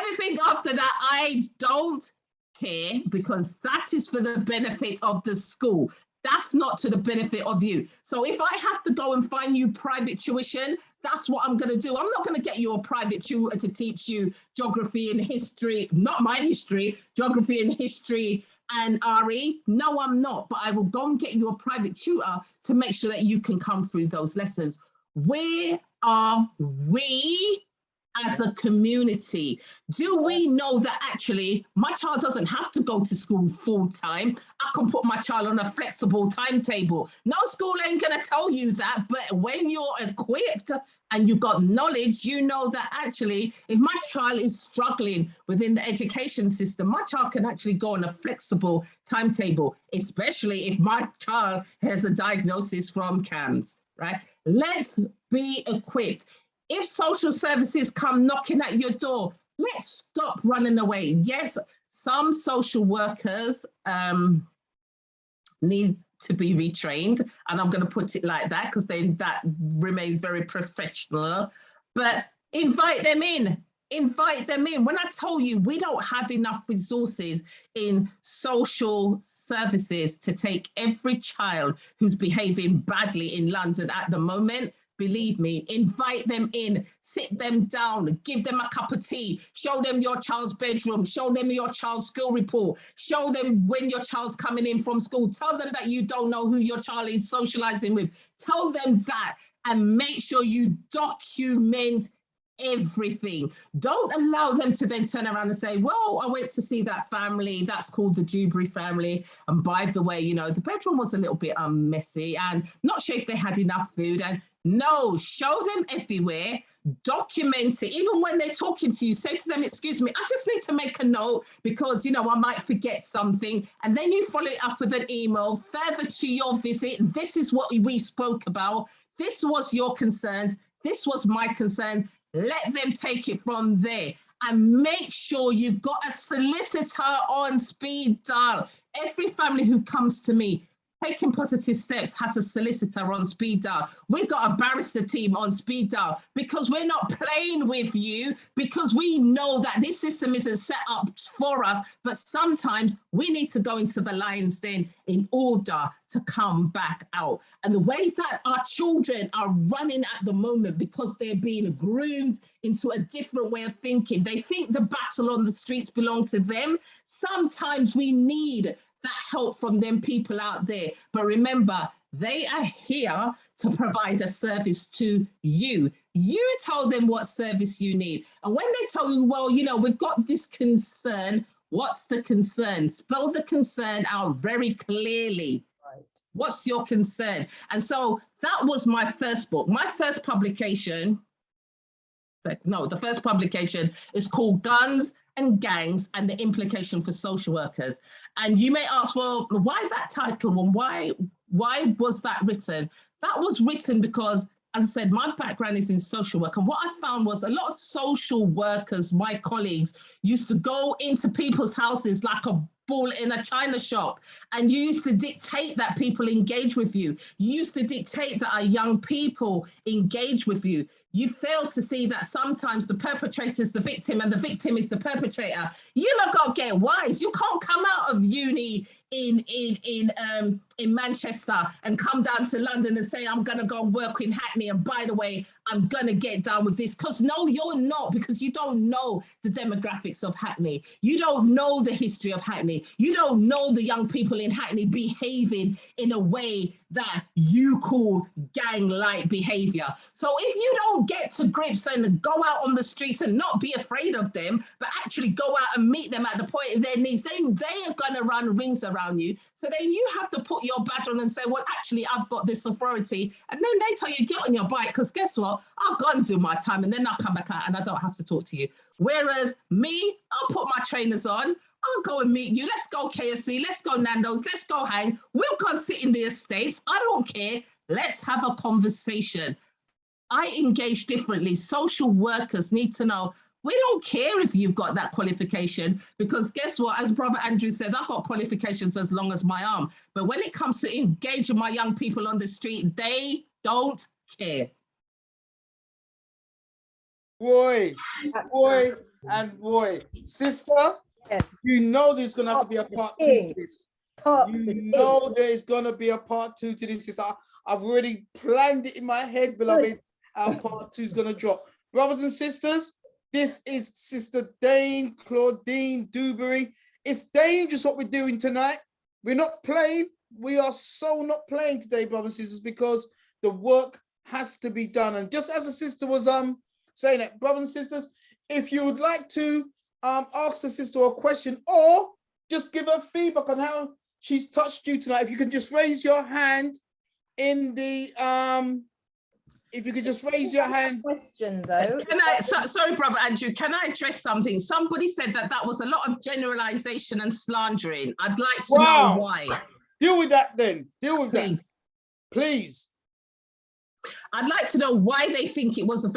Everything after that, I don't care because that is for the benefit of the school. That's not to the benefit of you. So if I have to go and find you private tuition, that's what I'm going to do. I'm not going to get you a private tutor to teach you geography and history, not my history, geography and history and RE. No, I'm not. But I will go and get you a private tutor to make sure that you can come through those lessons. Where are we as a community? Do we know that actually my child doesn't have to go to school full time? I can put my child on a flexible timetable. No school ain't gonna tell you that, but when you're equipped and you've got knowledge, you know that actually, if my child is struggling within the education system, my child can actually go on a flexible timetable, especially if my child has a diagnosis from CAMS, right? Let's be equipped. If social services come knocking at your door, let's stop running away. Yes, some social workers need to be retrained, and I'm going to put it like that because then that remains very professional, but invite them in. Invite them in. When I tell you we don't have enough resources in social services to take every child who's behaving badly in London at the moment, believe me, invite them in, sit them down, give them a cup of tea, show them your child's bedroom, show them your child's school report, show them when your child's coming in from school, tell them that you don't know who your child is socializing with, tell them that, and make sure you document everything. Don't allow them to then turn around and say, well, I went to see that family, that's called the Duberry family, and by the way, you know, the bedroom was a little bit messy and not sure if they had enough food. And no, show them everywhere, document it. Even when they're talking to you, say to them, excuse me, I just need to make a note because, you know, I might forget something. And then you follow it up with an email further to your visit. This is what we spoke about. This was your concerns. This was my concern. Let them take it from there, and make sure you've got a solicitor on speed dial. Every family who comes to me taking positive steps has a solicitor on speed dial. We've got a barrister team on speed dial because we're not playing with you, because we know that this system isn't set up for us, but sometimes we need to go into the lion's den in order to come back out. And the way that our children are running at the moment, because they're being groomed into a different way of thinking, they think the battle on the streets belong to them. Sometimes we need that help from them people out there. But remember, they are here to provide a service to you. You tell them what service you need. And when they tell you, well, you know, we've got this concern, what's the concern? Spell the concern out very clearly. Right. What's your concern? And so that was my first book. My first publication, the first publication is called Guns and Gangs and the Implication for Social Workers. And you may ask, well, why that title and why was that written? That was written because, as I said, my background is in social work. And what I found was a lot of social workers, my colleagues, used to go into people's houses like a bull in a china shop. And you used to dictate that people engage with you. You used to dictate that our young people engage with you. You fail to see that sometimes the perpetrator is the victim and the victim is the perpetrator. You lot got to get wise. You can't come out of uni in Manchester and come down to London and say, I'm going to go and work in Hackney. And by the way, I'm going to get down with this. Because no, you're not, because you don't know the demographics of Hackney. You don't know the history of Hackney. You don't know the young people in Hackney behaving in a way that you call gang-like behavior. So if you don't get to grips and go out on the streets and not be afraid of them, but actually go out and meet them at the point of their needs, then they are going to run rings around you. So then you have to put your badge on and say, well, actually, I've got this authority. And then they tell you, get on your bike, because guess what? I'll go and do my time and then I'll come back out and I don't have to talk to you. Whereas me, I'll put my trainers on, I'll go and meet you. Let's go KFC. Let's go Nando's. Let's go hang. We'll go and sit in the estates. I don't care. Let's have a conversation. I engage differently. Social workers need to know, we don't care if you've got that qualification, because guess what? As Brother Andrew said, I've got qualifications as long as my arm. But when it comes to engaging my young people on the street, they don't care. Boy, and boy. Sister, yes. You know there's going to have to be a part 2 to this. You know there is going to be a part 2 to this. I've already planned it in my head, beloved. Our part 2 is going to drop. Brothers and sisters, this is Sister Dane Claudine Duberry. It's dangerous what we're doing tonight. We're not playing. We are so not playing today, brothers and sisters, because the work has to be done. And just as the sister was saying that. Brothers and sisters, if you would like to ask the sister a question or just give her feedback on how she's touched you tonight, if you can just raise your hand in the if you could just raise your hand. Question though. Sorry, Brother Andrew, can I address something? Somebody said that was a lot of generalization and slandering. I'd like to know why. Deal with that then. Deal with Please. that. Please. I'd like to know why they think it was a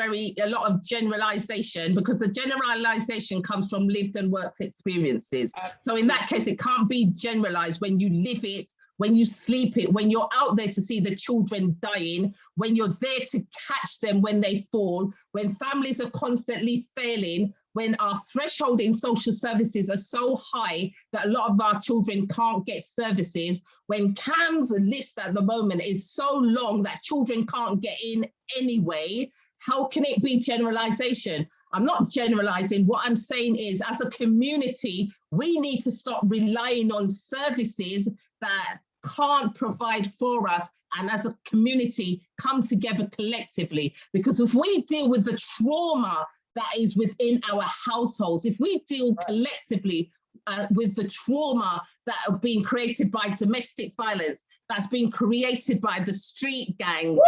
lot of generalization, because the generalization comes from lived and worked experiences. Absolutely. So in that case, it can't be generalized when you live it, when you sleep it, when you're out there to see the children dying, when you're there to catch them when they fall, when families are constantly failing, when our threshold in social services are so high that a lot of our children can't get services, when CAM's list at the moment is so long that children can't get in anyway, how can it be generalization? I'm not generalizing. What I'm saying is, as a community, we need to stop relying on services that can't provide for us, and as a community come together collectively. Because if we deal with the trauma that is within our households, if we deal collectively with the trauma that are being created by domestic violence, that's being created by the street gangs,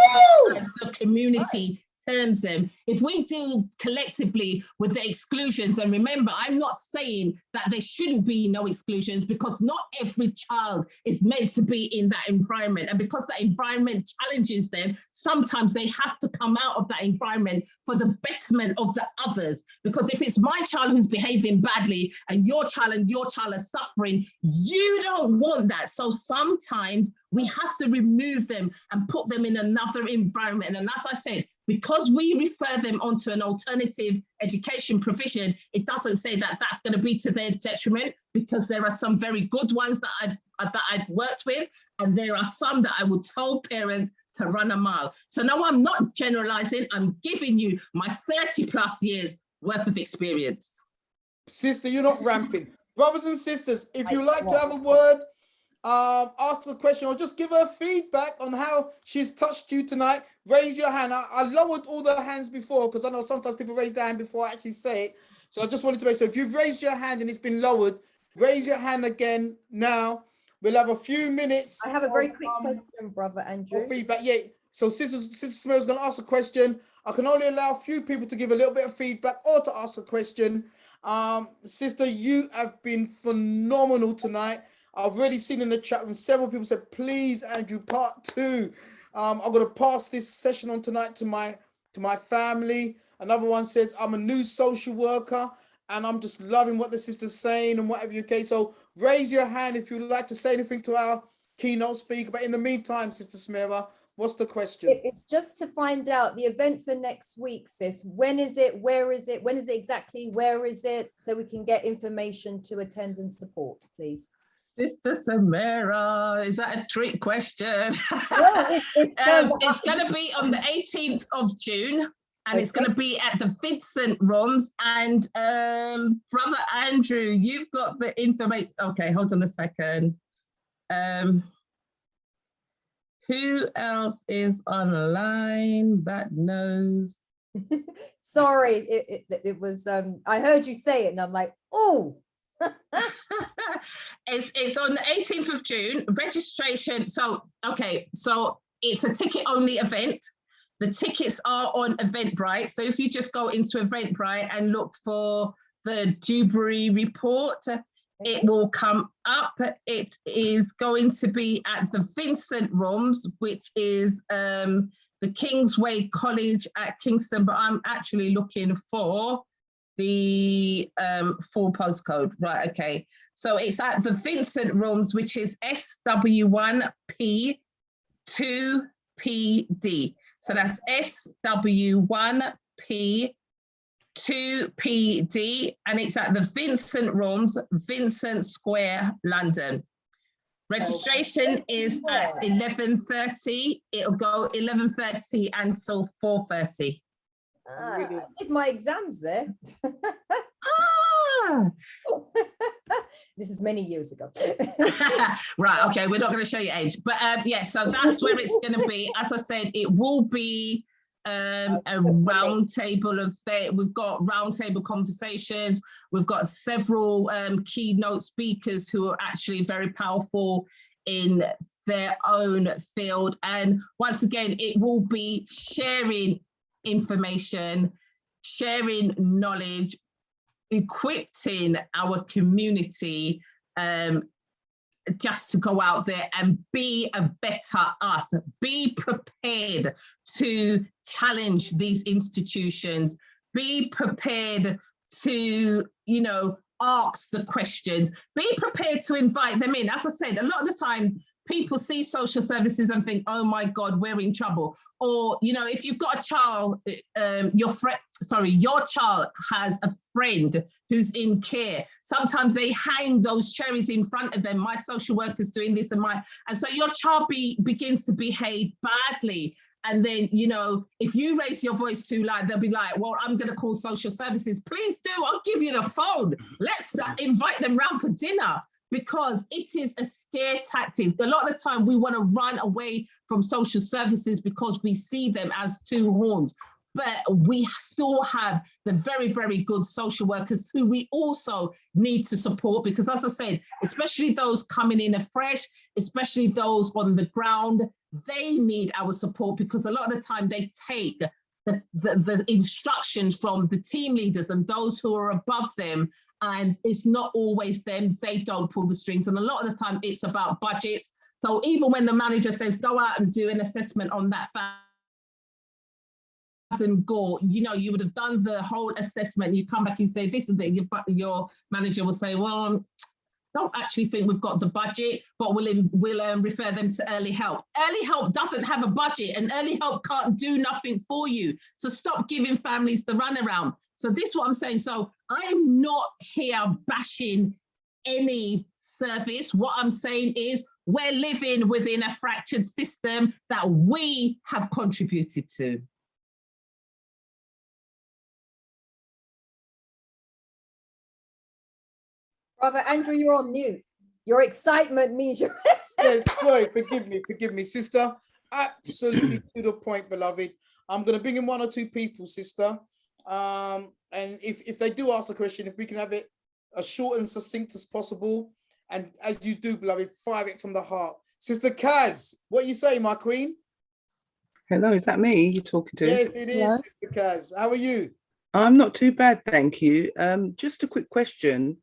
as the community terms them, if we deal collectively with the exclusions, and remember, I'm not saying that there shouldn't be no exclusions, because not every child is meant to be in that environment, and because that environment challenges them, sometimes they have to come out of that environment for the betterment of the others. Because if it's my child who's behaving badly and your child are suffering, you don't want that. So sometimes we have to remove them and put them in another environment. And as I said, because we refer them onto an alternative education provision, it doesn't say that that's going to be to their detriment, because there are some very good ones that I've worked with, and there are some that I would tell parents to run a mile. So no, I'm not generalizing. I'm giving you my 30 plus years worth of experience. Sister, you're not ramping. Brothers and sisters, if you like to have a word, ask the question or just give her feedback on how she's touched you tonight, raise your hand. I lowered all the hands before, because I know sometimes people raise their hand before I actually say it. So I just wanted to make sure, if you've raised your hand and it's been lowered, raise your hand again now. We'll have a few minutes. I have a very quick question, Brother Andrew. Feedback, yeah. So Sister Smith's going to ask a question. I can only allow a few people to give a little bit of feedback or to ask a question. Sister, you have been phenomenal tonight. I've already seen in the chat room several people said, please, Andrew, part 2. I'm going to pass this session on tonight to my family. Another one says, I'm a new social worker and I'm just loving what the sister's saying and whatever. Okay, so raise your hand if you'd like to say anything to our keynote speaker. But in the meantime, Sister Smira, what's the question? It's just to find out the event for next week, sis. When is it? Where is it? When is it exactly? Where is it? So we can get information to attend and support, please. Sister Samira, is that a trick question? No, it's going to be on the 18th of June, and it's going to be at the Vincent Rooms. And Brother Andrew, you've got the information. Okay, hold on a second. Who else is online that knows? Sorry, it was. I heard you say it, and I'm like, oh. It's on the 18th of June. Registration. So it's a ticket only event. The tickets are on Eventbrite. So if you just go into Eventbrite and look for the Duberry report, it will come up. It is going to be at the Vincent Rooms, which is the Kingsway College at Kingston, but I'm actually looking for the full postcode. Right, okay. So it's at the Vincent Rooms, which is SW1P2PD. So that's SW1P2PD, and it's at the Vincent Rooms, Vincent Square, London. Registration is at 11:30. It'll go 11:30 until 4:30. I did my exams there. This is many years ago. Right, okay, we're not going to show you age, but yeah, so that's where it's going to be. As I said, it will be a round table of, we've got round table conversations. We've got several keynote speakers who are actually very powerful in their own field. And once again, it will be sharing information, sharing knowledge, equipping our community just to go out there and be a better us, be prepared to challenge these institutions, be prepared to, you know, ask the questions, be prepared to invite them in. As I said, a lot of the time, people see social services and think, oh my God, we're in trouble. Or, you know, if you've got a child, your child has a friend who's in care. Sometimes they hang those cherries in front of them. My social worker's doing this and so your child begins to behave badly. And then, you know, if you raise your voice too loud, they'll be like, well, I'm going to call social services. Please do. I'll give you the phone. Let's invite them round for dinner. Because it is a scare tactic. A lot of the time we want to run away from social services because we see them as two horns. But we still have the very, very good social workers who we also need to support, because as I said, especially those coming in afresh, especially those on the ground, they need our support, because a lot of the time they take the instructions from the team leaders and those who are above them, and it's not always them. They don't pull the strings, and a lot of the time it's about budgets. So even when the manager says go out and do an assessment on that and go, you know, you would have done the whole assessment, you come back and say this is it, your manager will say, well, don't actually think we've got the budget, but we'll refer them to early help. Early help doesn't have a budget, and early help can't do nothing for you. So stop giving families the runaround. So this is what I'm saying. So I'm not here bashing any service. What I'm saying is we're living within a fractured system that we have contributed to. Brother Andrew, you're on mute. Your excitement means you're... Yes, sorry, forgive me, sister. Absolutely to the point, beloved. I'm going to bring in one or two people, sister. And if they do ask a question, if we can have it as short and succinct as possible. And as you do, beloved, fire it from the heart. Sister Kaz, what you say, my queen? Hello, is that me you're talking to? Yes, it is, Yeah. Sister Kaz. How are you? I'm not too bad, thank you. Just a quick question.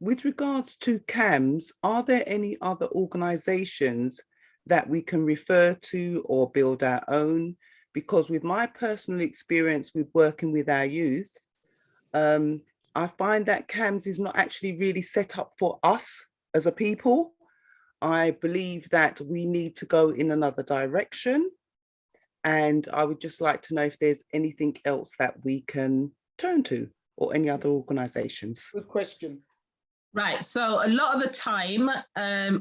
With regards to CAMS, are there any other organisations that we can refer to or build our own? Because with my personal experience with working with our youth, I find that CAMS is not actually really set up for us as a people. I believe that we need to go in another direction. And I would just like to know if there's anything else that we can turn to, or any other organisations. Good question. Right, so a lot of the time,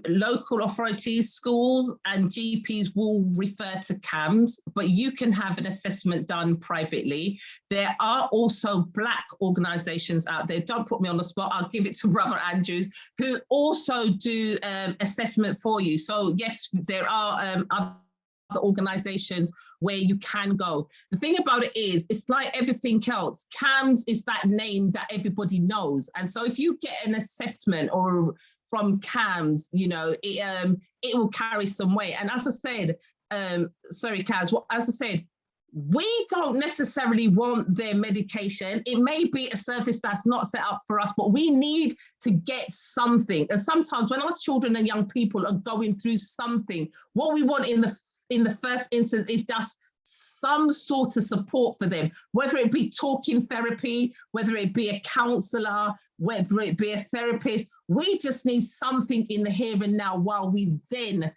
local authorities, schools and GPs will refer to CAMS, but you can have an assessment done privately. There are also Black organisations out there, don't put me on the spot, I'll give it to Brother Andrews, who also do assessment for you. So yes, there are other organizations where you can go. The thing about it is, it's like everything else. CAMS is that name that everybody knows. And so if you get an assessment or from CAMS, you know, it will carry some weight. And as I said, sorry, Kaz, as I said, we don't necessarily want their medication. It may be a service that's not set up for us, but we need to get something. And sometimes when our children and young people are going through something, what we want in the first instance is just some sort of support for them, whether it be talking therapy, whether it be a counsellor, whether it be a therapist. We just need something in the here and now while we then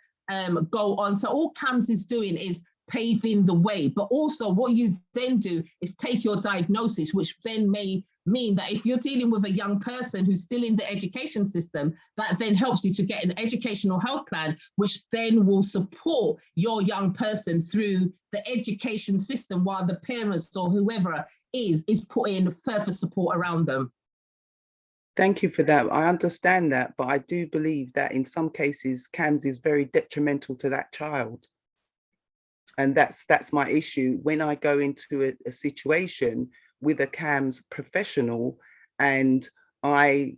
go on. So all CAMS is doing is paving the way, but also what you then do is take your diagnosis, which then may mean that if you're dealing with a young person who's still in the education system, that then helps you to get an educational health plan, which then will support your young person through the education system while the parents or whoever is putting further support around them. Thank you for that. I understand that, but I do believe that in some cases, CAMS is very detrimental to that child. And that's my issue. When I go into a situation with a CAMS professional and I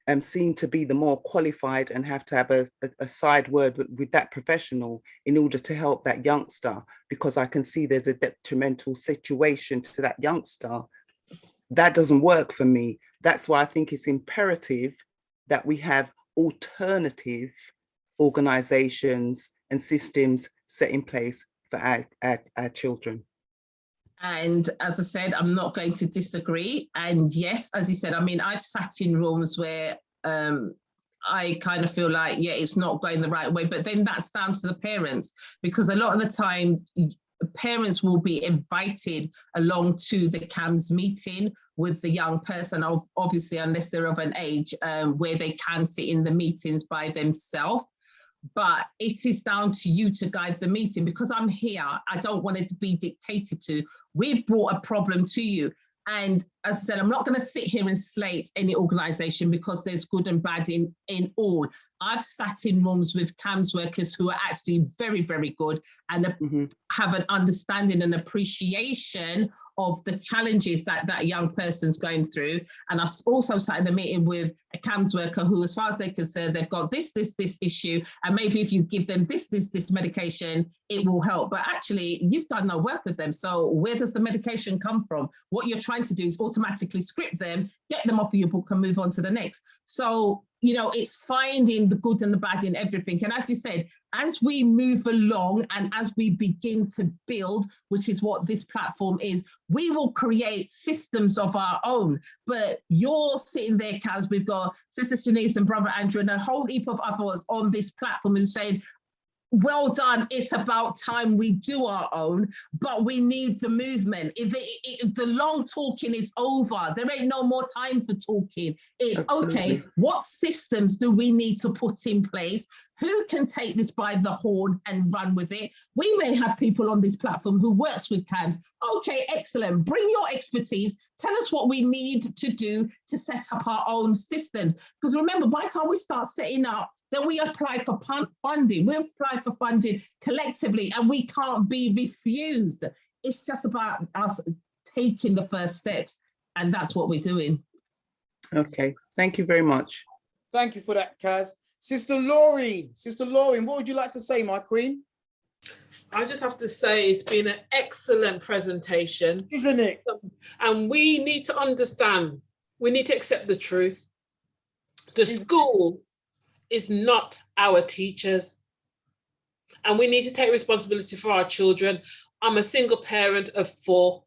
am seen to be the more qualified and have to have a side word with that professional in order to help that youngster, because I can see there's a detrimental situation to that youngster, that doesn't work for me. That's why I think it's imperative that we have alternative organizations and systems set in place for our children. And as I said, I'm not going to disagree. And yes, as you said, I mean, I've sat in rooms where I kind of feel like, yeah, it's not going the right way, but then that's down to the parents, because a lot of the time, parents will be invited along to the CAMS meeting with the young person, obviously, unless they're of an age where they can sit in the meetings by themselves. But it is down to you to guide the meeting, because I'm here. I don't want it to be dictated to. We've brought a problem to you. And as I said, I'm not going to sit here and slate any organisation, because there's good and bad in all. I've sat in rooms with CAMS workers who are actually very, very good and have an understanding and appreciation of the challenges that that young person's going through. And I've also sat in a meeting with a CAMS worker who, as far as they're concerned, they've got this issue, and maybe if you give them this medication, it will help. But actually, you've done no work with them. So where does the medication come from? What you're trying to do is automatically script them, get them off of your book and move on to the next. So, you know, it's finding the good and the bad in everything. And as you said, as we move along and as we begin to build, which is what this platform is, we will create systems of our own. But you're sitting there, Kaz, we've got Sister Shanice and Brother Andrew and a whole heap of others on this platform who's saying, well done, it's about time we do our own, but we need the movement. If the long talking is over, there ain't no more time for talking. It's okay, what systems do we need to put in place? Who can take this by the horn and run with it? We may have people on this platform who works with CAMS. Okay, excellent. Bring your expertise. Tell us what we need to do to set up our own systems. Because remember, by the time we start setting up, then we apply for funding. We apply for funding collectively, and we can't be refused. It's just about us taking the first steps, and that's what we're doing. Okay, thank you very much. Thank you for that, Kaz. Sister Lauren, what would you like to say, my queen? I just have to say it's been an excellent presentation. Isn't it? And we need to understand, we need to accept the truth. The school is not our teachers. And we need to take responsibility for our children. I'm a single parent of 4.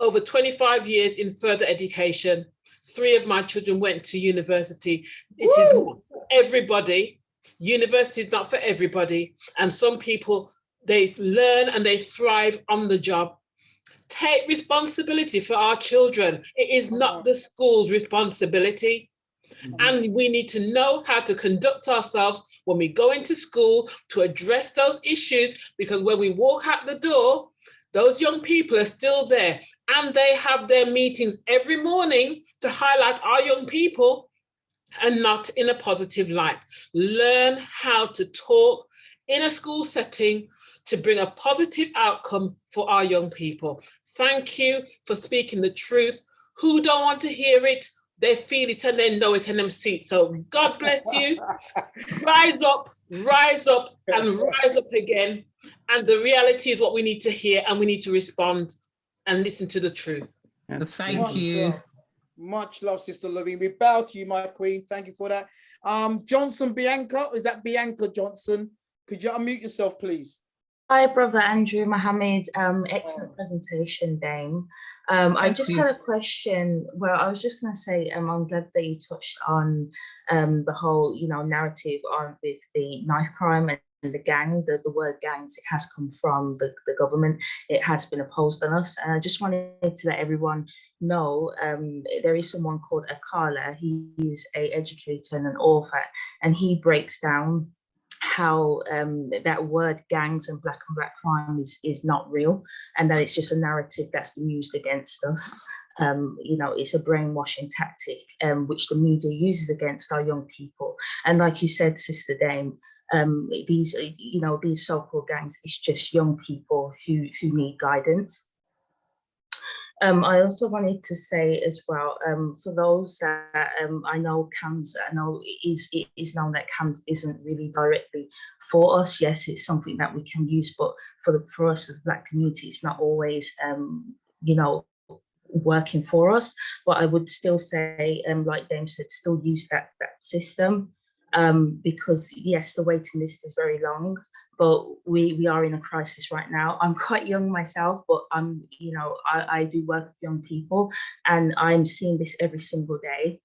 Over 25 years in further education. 3 of my children went to university. It is not for everybody. University is not for everybody. And some people, they learn and they thrive on the job. Take responsibility for our children. It is not the school's responsibility. And we need to know how to conduct ourselves when we go into school to address those issues, because when we walk out the door, those young people are still there, and they have their meetings every morning to highlight our young people and not in a positive light. Learn how to talk in a school setting to bring a positive outcome for our young people. Thank you for speaking the truth. Who don't want to hear it? They feel it and they know it in them seats. So God bless you. Rise up, and rise up again. And the reality is what we need to hear, and we need to respond and listen to the truth. Thank you. Much love, Sister Lorraine. We bow to you, my queen. Thank you for that. Johnson Bianca, is that Bianca Johnson? Could you unmute yourself, please? Hi, Brother Andrew, Mohammed. Excellent presentation, Dame. I just had a question. Well, I was just going to say, I'm glad that you touched on the whole, narrative on with the knife crime and the gang. The word gangs, it has come from the government. It has been imposed on us. And I just wanted to let everyone know there is someone called Akala. He's an educator and an author, and he breaks down how that word gangs and black crime is not real, and that it's just a narrative that's been used against us. It's a brainwashing tactic which the media uses against our young people. And like you said, Sister Dame, these, you know, these so-called gangs, it's just young people who need guidance. I also wanted to say as well, for those that I know CAMS, I know it is known that CAMS isn't really directly for us. Yes, it's something that we can use, but for us as Black community, it's not always, you know, working for us. But I would still say, like Dame said, still use that system, because yes, the waiting list is very long. But we are in a crisis right now. I'm quite young myself, but you know, I do work with young people, and I'm seeing this every single day.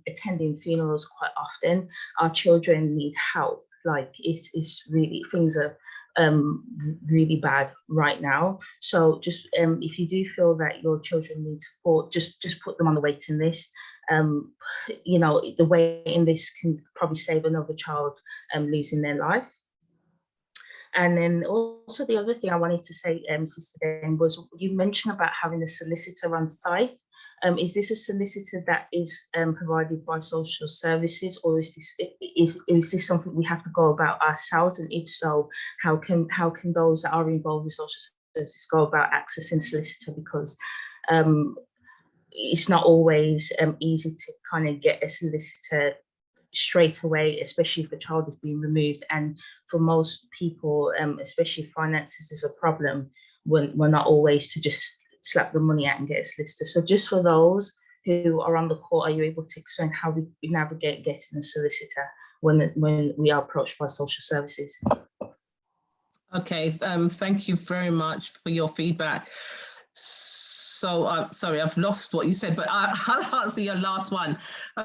Attending funerals quite often. Our children need help. Like it's really, things are really bad right now. So just if you do feel that your children need support, just put them on the waiting list. You know, the waiting list can probably save another child losing their life. And then also the other thing I wanted to say, Sister Dame, was you mentioned about having a solicitor on site. Is this a solicitor that is provided by social services, or is this something we have to go about ourselves? And if so, how can those that are involved with social services go about accessing a solicitor? Because it's not always easy to kind of get a solicitor straight away, especially if a child is being removed. And for most people, especially finances is a problem, when we're not always to just slap the money out and get a solicitor. So just for those who are on the court, are you able to explain how we navigate getting a solicitor when we are approached by social services? Okay, thank you very much for your feedback. So sorry, I've lost what you said, but I'll answer your last one.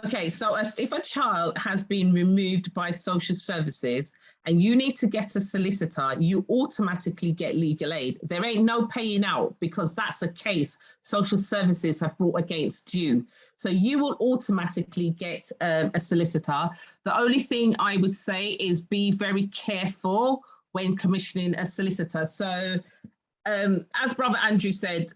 Okay, so if a child has been removed by social services and you need to get a solicitor, you automatically get legal aid. There ain't no paying out, because that's a case social services have brought against you. So you will automatically get a solicitor. The only thing I would say is be very careful when commissioning a solicitor. So as Brother Andrew said,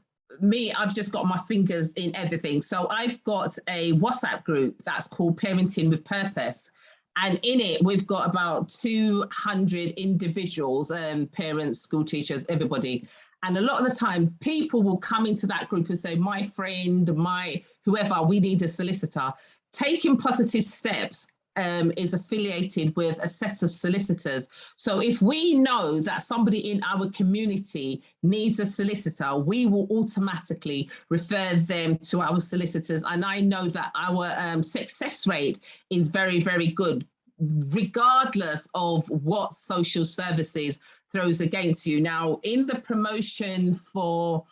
I've just got my fingers in everything. So I've got a WhatsApp group that's called Parenting with Purpose. And in it, we've got about 200 individuals, parents, school teachers, everybody. And a lot of the time, people will come into that group and say, my friend, my whoever, we need a solicitor. Taking positive steps is affiliated with a set of solicitors. So if we know that somebody in our community needs a solicitor, we will automatically refer them to our solicitors. And I know that our success rate is very, very good, regardless of what social services throws against you. Now, in the promotion for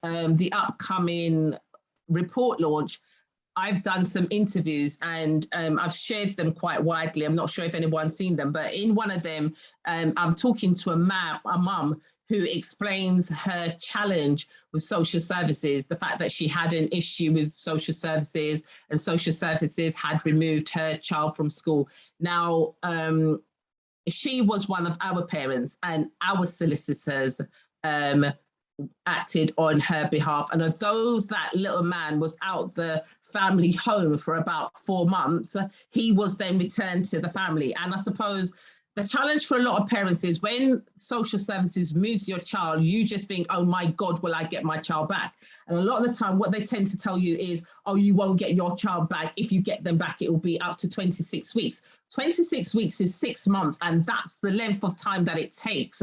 the upcoming report launch, I've done some interviews and I've shared them quite widely. I'm not sure if anyone's seen them, but in one of them, I'm talking to a mum who explains her challenge with social services, the fact that she had an issue with social services and social services had removed her child from school. Now, she was one of our parents, and our solicitors acted on her behalf. And although that little man was out the family home for about 4 months, he was then returned to the family. And I suppose the challenge for a lot of parents is when social services moves your child, you just think, oh my God, will I get my child back? And a lot of the time, what they tend to tell you is, oh, you won't get your child back. If you get them back, it will be up to 26 weeks. 26 weeks is 6 months. And that's the length of time that it takes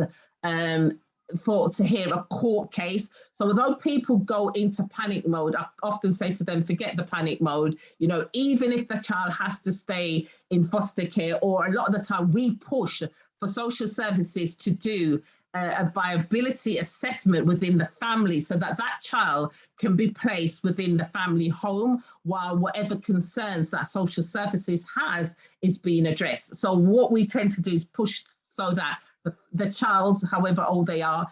to hear a court case. So although people go into panic mode, I often say to them, forget the panic mode. You know, even if the child has to stay in foster care, or a lot of the time we push for social services to do a viability assessment within the family so that that child can be placed within the family home while whatever concerns that social services has is being addressed. So what we tend to do is push so that the child, however old they are,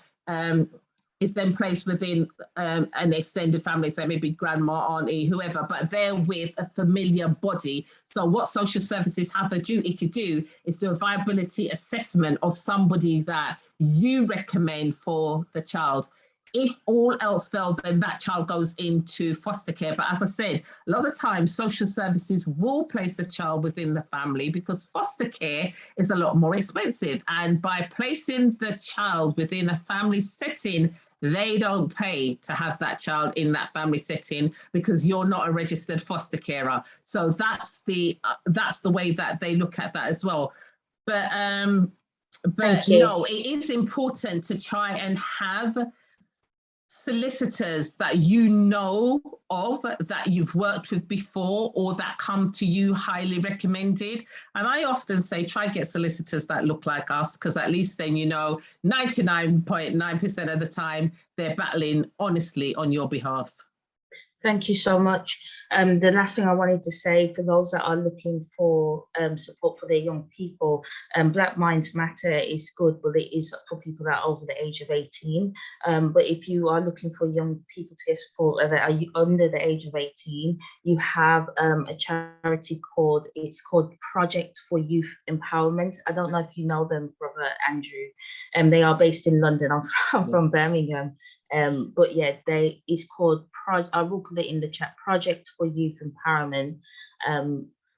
is then placed within an extended family, so maybe grandma, auntie, whoever, but they're with a familiar body. So what social services have the duty to do is do a viability assessment of somebody that you recommend for the child. if all else fails, then that child goes into foster care. But as I said, a lot of the time, social services will place the child within the family because foster care is a lot more expensive. And by placing the child within a family setting, they don't pay to have that child in that family setting because you're not a registered foster carer. So that's the way that they look at that as well. But no, it is important to try and have solicitors that you know of, that you've worked with before, or that come to you highly recommended. And I often say, try get solicitors that look like us, because at least then you know 99.9% of the time they're battling honestly on your behalf. Thank you so much. The last thing I wanted to say, for those that are looking for support for their young people, Black Minds Matter is good, but it is for people that are over the age of 18. But if you are looking for young people to get support that are under the age of 18, you have a charity called Project for Youth Empowerment. I don't know if you know them, Brother Andrew. They are based in London. I'm from Birmingham. But yeah, it's called, I will put it in the chat, Project for Youth Empowerment.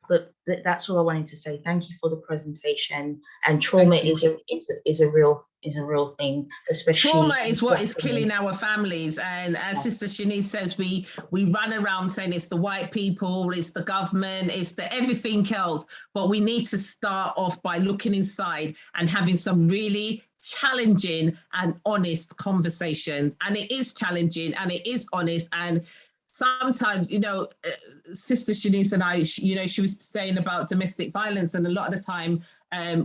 But that's all I wanted to say. Thank you for the presentation. And trauma is a real thing, especially trauma is what is killing our families. And as Sister Shanice says, we run around saying it's the white people, it's the government, it's the everything else. But we need to start off by looking inside and having some really challenging and honest conversations. And it is challenging and it is honest. And sometimes, you know, Sister Shanice and I, you know, she was saying about domestic violence, and a lot of the time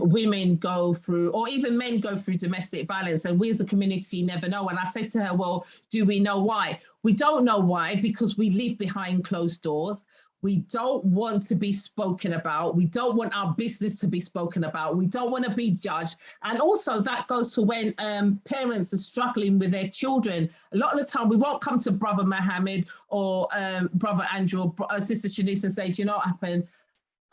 women go through, or even men go through domestic violence, and we as a community never know. And I said to her, well, do we know why? We don't know why, because we live behind closed doors. We don't want to be spoken about. We don't want our business to be spoken about. We don't want to be judged. And also that goes to when parents are struggling with their children. A lot of the time we won't come to Brother Mohammed or Brother Andrew or Sister Shanice and say, do you know what happened?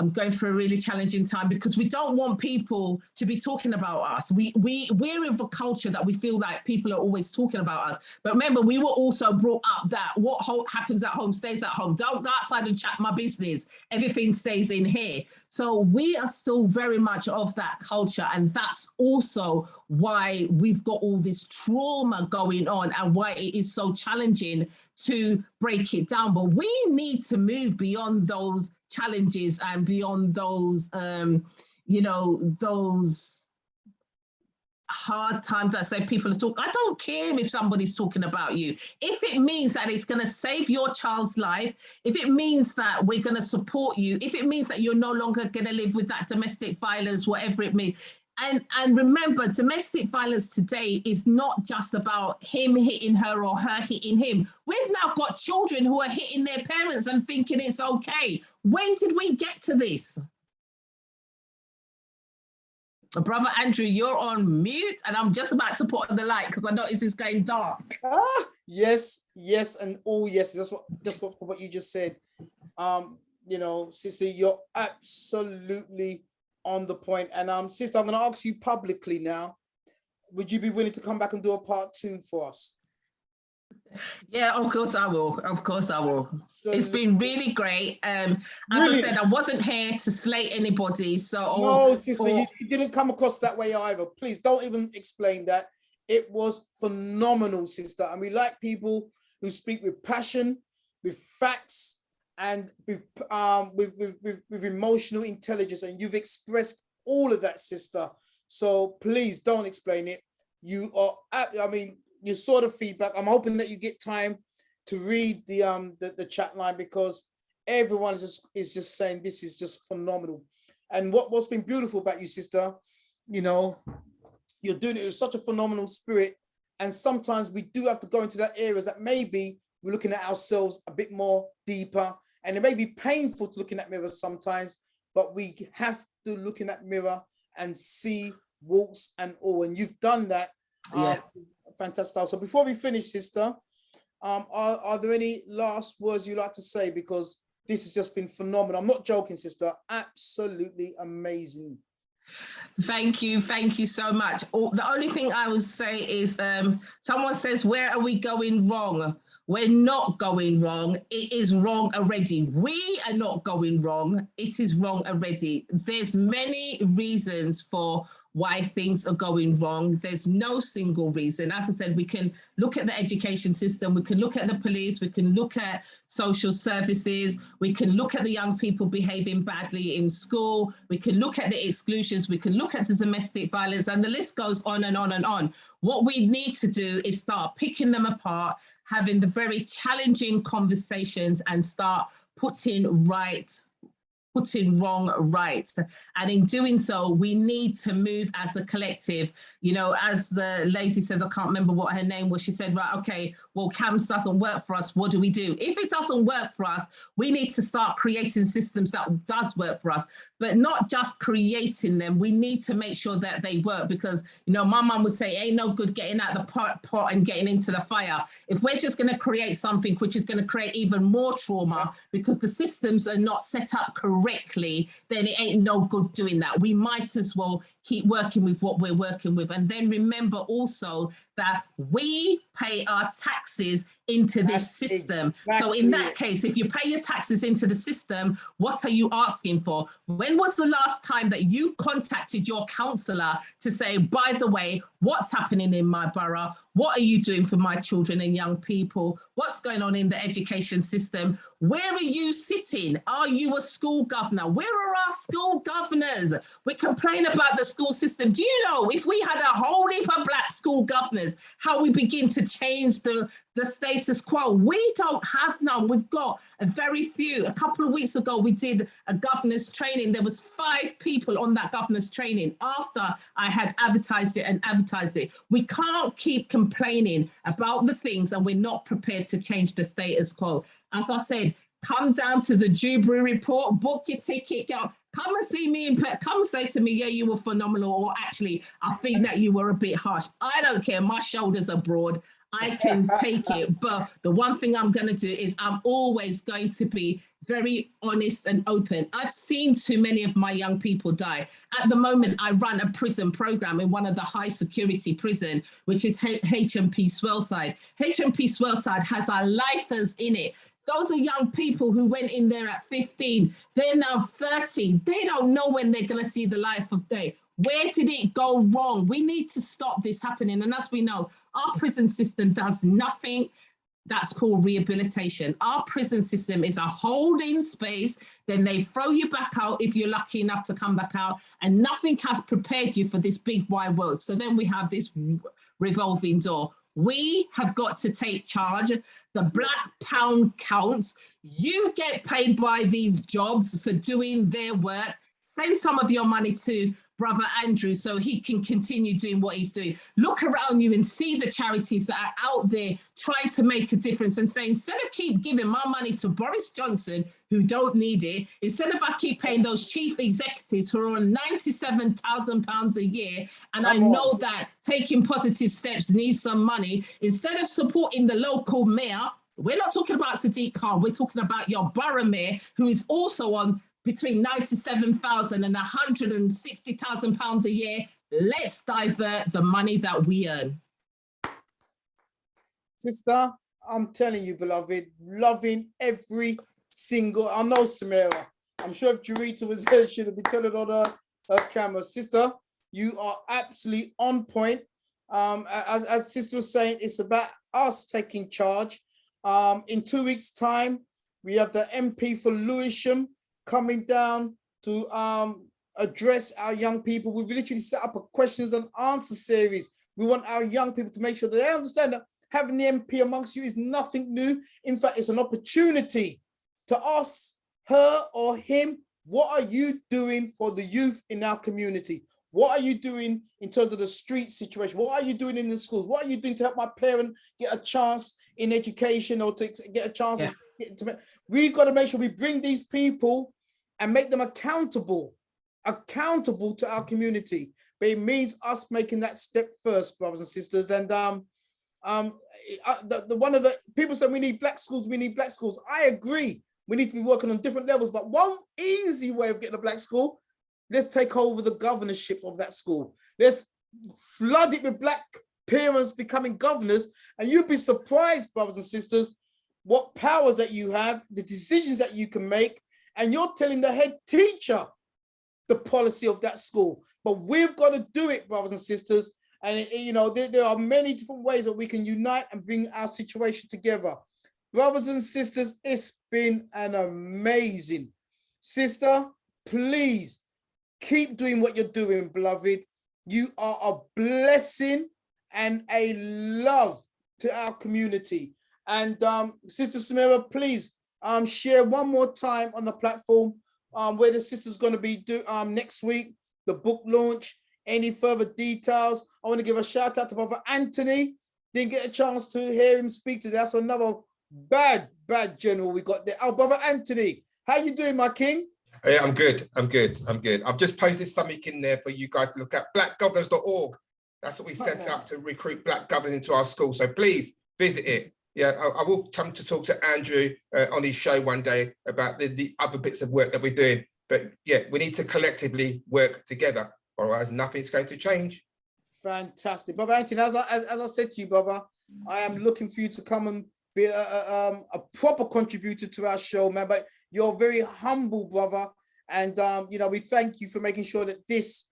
I'm going through a really challenging time, because we don't want people to be talking about us. We're in a culture that we feel like people are always talking about us. But remember, we were also brought up that what happens at home stays at home. Don't go outside and chat my business. Everything stays in here. So we are still very much of that culture. And that's also why we've got all this trauma going on and why it is so challenging to break it down. But we need to move beyond those challenges and beyond those, you know, those hard times that say people are talking. I don't care if somebody's talking about you. If it means that it's going to save your child's life, if it means that we're going to support you, if it means that you're no longer going to live with that domestic violence, whatever it means. And remember, domestic violence today is not just about him hitting her or her hitting him. We've now got children who are hitting their parents and thinking it's okay. When did we get to this? Brother Andrew, you're on mute, and I'm just about to put on the light because I notice it's going dark. Yes, and all yes. Just what you just said. You know, Sissy, you're absolutely on the point. And sister, I'm going to ask you publicly now, would you be willing to come back and do a part 2 for us? Yeah, of course I will. Of course I will. Absolutely. It's been really great. As I said, I wasn't here to slay anybody. So no, sister, you didn't come across that way either. Please don't even explain that. It was phenomenal, sister. And we like people who speak with passion, with facts, and with emotional intelligence. And you've expressed all of that, sister. So please don't explain it. You are, I mean, you saw the feedback. I'm hoping that you get time to read the chat line, because everyone is just saying this is just phenomenal. And what's been beautiful about you, sister, you know, you're doing it with such a phenomenal spirit. And sometimes we do have to go into that areas that maybe we're looking at ourselves a bit more deeper, and it may be painful to look in that mirror sometimes, but we have to look in that mirror and see warts and all. And you've done that. Yeah. Fantastic. So before we finish, sister, are there any last words you'd like to say? Because this has just been phenomenal. I'm not joking, sister. Absolutely amazing. Thank you so much. The only thing I would say is someone says, where are we going wrong? We're not going wrong. It is wrong already. We are not going wrong. It is wrong already. There's many reasons for why things are going wrong. There's no single reason. As I said, we can look at the education system, we can look at the police, we can look at social services, we can look at the young people behaving badly in school, we can look at the exclusions, we can look at the domestic violence, and the list goes on and on and on. What we need to do is start picking them apart, having the very challenging conversations, and start putting wrong right. And in doing so, we need to move as a collective. You know, as the lady says, I can't remember what her name was, she said, right, okay, well, CAMS doesn't work for us, what do we do? If it doesn't work for us, we need to start creating systems that does work for us, but not just creating them. We need to make sure that they work, because, you know, my mum would say, ain't no good getting out the pot and getting into the fire. If we're just going to create something which is going to create even more trauma because the systems are not set up correctly, then it ain't no good doing that. We might as well keep working with what we're working with. And then remember also that we pay our taxes into this system. So in that case, if you pay your taxes into the system, what are you asking for? When was the last time that you contacted your counsellor to say, by the way, what's happening in my borough? What are you doing for my children and young people? What's going on in the education system? Where are you sitting? Are you a school governor? Where are our school governors? We complain about the school system. Do you know, if we had a whole heap of black school governors, how we begin to change the status quo? We don't have none. We've got a very few. A couple of weeks ago, we did a governor's training. There was 5 people on that governor's training after I had advertised it. We can't keep complaining about the things and we're not prepared to change the status quo. As I said, come down to the Duberry report, book your ticket, come and see me, come say to me, yeah, you were phenomenal, or actually, I think that you were a bit harsh. I don't care, my shoulders are broad, I can take it. But the one thing I'm going to do is I'm always going to be very honest and open. I've seen too many of my young people die. At the moment, I run a prison program in one of the high security prison, which is HMP Swellside. HMP Swellside has our lifers in it. Those are young people who went in there at 15. They're now 30. They don't know when they're going to see the light of day. Where did it go wrong? We need to stop this happening. And as we know, our prison system does nothing that's called rehabilitation. Our prison system is a holding space. Then they throw you back out if you're lucky enough to come back out, and nothing has prepared you for this big wide world. So then we have this revolving door. We have got to take charge. The black pound counts. You get paid by these jobs for doing their work. Send some of your money to Brother Andrew so he can continue doing what he's doing. Look around you and see the charities that are out there trying to make a difference, and say, instead of keep giving my money to Boris Johnson, who don't need it, instead of I keep paying those chief executives who are on £97,000 a year, and I know that taking positive steps needs some money, instead of supporting the local mayor, we're not talking about Sadiq Khan, we're talking about your borough mayor, who is also on between £97,000 and £160,000 a year. Let's divert the money that we earn. Sister, I'm telling you, beloved, loving every single, I know Samira, I'm sure if Jarita was here, she'd have been telling on her camera. Sister, you are absolutely on point. As Sister was saying, it's about us taking charge. In 2 weeks' time, we have the MP for Lewisham coming down to address our young people. We've literally set up a questions and answer series. We want our young people to make sure that they understand that having the MP amongst you is nothing new. In fact, it's an opportunity to ask her or him, what are you doing for the youth in our community? What are you doing in terms of the street situation? What are you doing in the schools? What are you doing to help my parent get a chance in education, or to get a chance? We've got to make sure we bring these people and make them accountable to our community. But it means us making that step first, brothers and sisters. And one of the people said we need black schools. I agree. We need to be working on different levels. But one easy way of getting a black school, Let's take over the governorship of that school. Let's flood it with black parents becoming governors, and you'd be surprised, brothers and sisters, what powers that you have, the decisions that you can make, and you're telling the head teacher the policy of that school. But we've got to do it, brothers and sisters. And you know, there are many different ways that we can unite and bring our situation together. Brothers and sisters, it's been an amazing. Sister, please keep doing what you're doing, beloved. You are a blessing and a love to our community. And Sister Samira, please share one more time on the platform where the sister's going to be next week, the book launch, any further details. I want to give a shout out to Brother Anthony. Didn't get a chance to hear him speak today. That's another bad general we got there. Oh, Brother Anthony, how you doing, my king? Yeah, I'm good. I've just posted something in there for you guys to look at, blackgovernors.org. That's what we set up to recruit black governors into our school. So please visit it. Yeah, I will come to talk to Andrew on his show one day about the other bits of work that we're doing. But yeah, we need to collectively work together, otherwise nothing's going to change. Fantastic. Brother Anthony, as I said to you, brother, I am looking for you to come and be a proper contributor to our show, man. But you're very humble, brother. And, you know, we thank you for making sure that this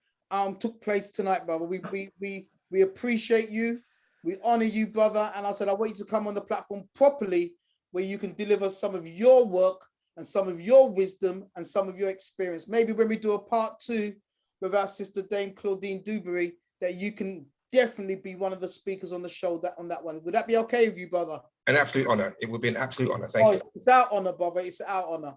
took place tonight, brother. We appreciate you. We honor you, brother. And I said, I want you to come on the platform properly where you can deliver some of your work and some of your wisdom and some of your experience. Maybe when we do a part 2 with our sister Dame Claudine Duberry, that you can definitely be one of the speakers on the show on that one. Would that be okay with you, brother? An absolute honor. It would be an absolute honor. Thank you. It's our honor, brother. It's our honor.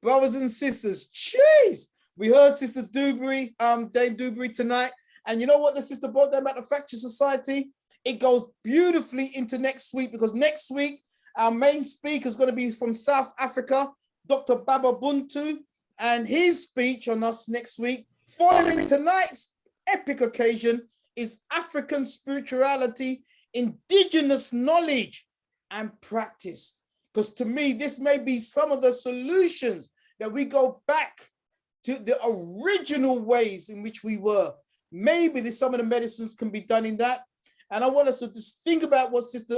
Brothers and sisters, jeez, we heard Sister Duberry, Dame Duberry tonight. And you know what the sister brought down about the Fracture Society? It goes beautifully into next week, because next week, our main speaker is going to be from South Africa, Dr. Baba Buntu, and his speech on us next week, following tonight's epic occasion, is African spirituality, indigenous knowledge and practice. Because to me, this may be some of the solutions that we go back to the original ways in which we were. Maybe some of the medicines can be done in that. And I want us to just think about what Sister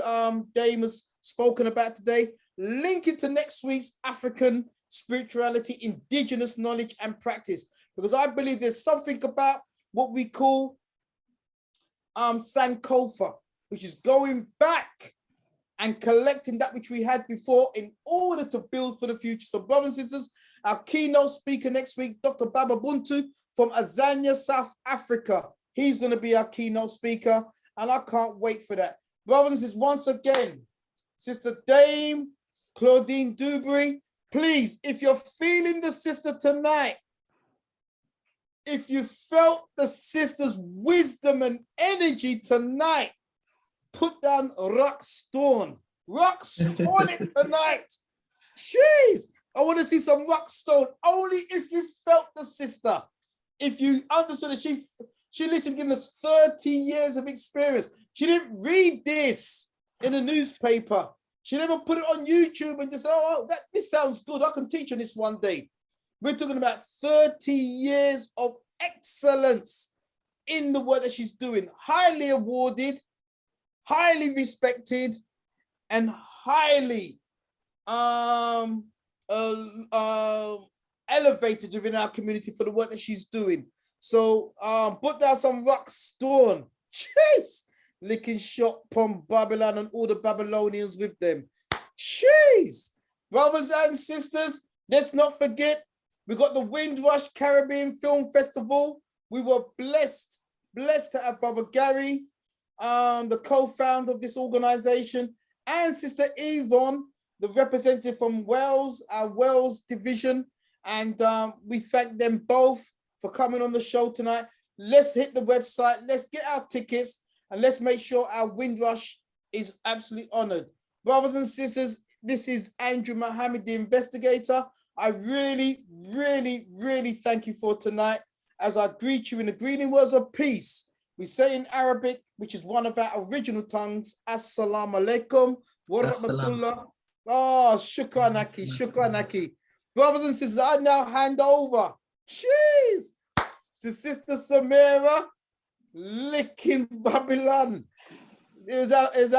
Dame has spoken about today, link it to next week's African spirituality, indigenous knowledge and practice. Because I believe there's something about what we call Sankofa, which is going back and collecting that which we had before in order to build for the future. So brothers and sisters, our keynote speaker next week, Dr. Baba Buntu from Azania, South Africa. He's going to be our keynote speaker, and I can't wait for that. Brothers and sisters, once again, Sister Dame Claudine Duberry, please, if you're feeling the sister tonight, if you felt the sister's wisdom and energy tonight, put down rock stone it tonight. Jeez, I want to see some rock stone. Only if you felt the sister, if you understood that she literally given us 30 years of experience. She didn't read this in a newspaper. She never put it on YouTube and just, oh, this sounds good. I can teach on this one day. We're talking about 30 years of excellence in the work that she's doing. Highly awarded, highly respected, and highly elevated within our community for the work that she's doing. So put down some rock stone. Jeez. Licking shot upon Babylon and all the Babylonians with them. Jeez. Brothers and sisters, let's not forget, we got the Windrush Caribbean Film Festival. We were blessed to have Brother Gary, the co-founder of this organization, and Sister Yvonne, the representative from Wales, our Wales division. And we thank them both for coming on the show tonight. Let's hit the website, let's get our tickets, and let's make sure our Windrush is absolutely honored. Brothers and sisters, this is Andrew Mohammed, the Investigator. I really, really, really thank you for tonight as I greet you in the greeting words of peace. We say in Arabic, which is one of our original tongues, Assalamu alaikum wa rahmatullah. Oh, shukranaki. Brothers and sisters, I now hand over. Jeez. to Sister Samira, licking Babylon. It was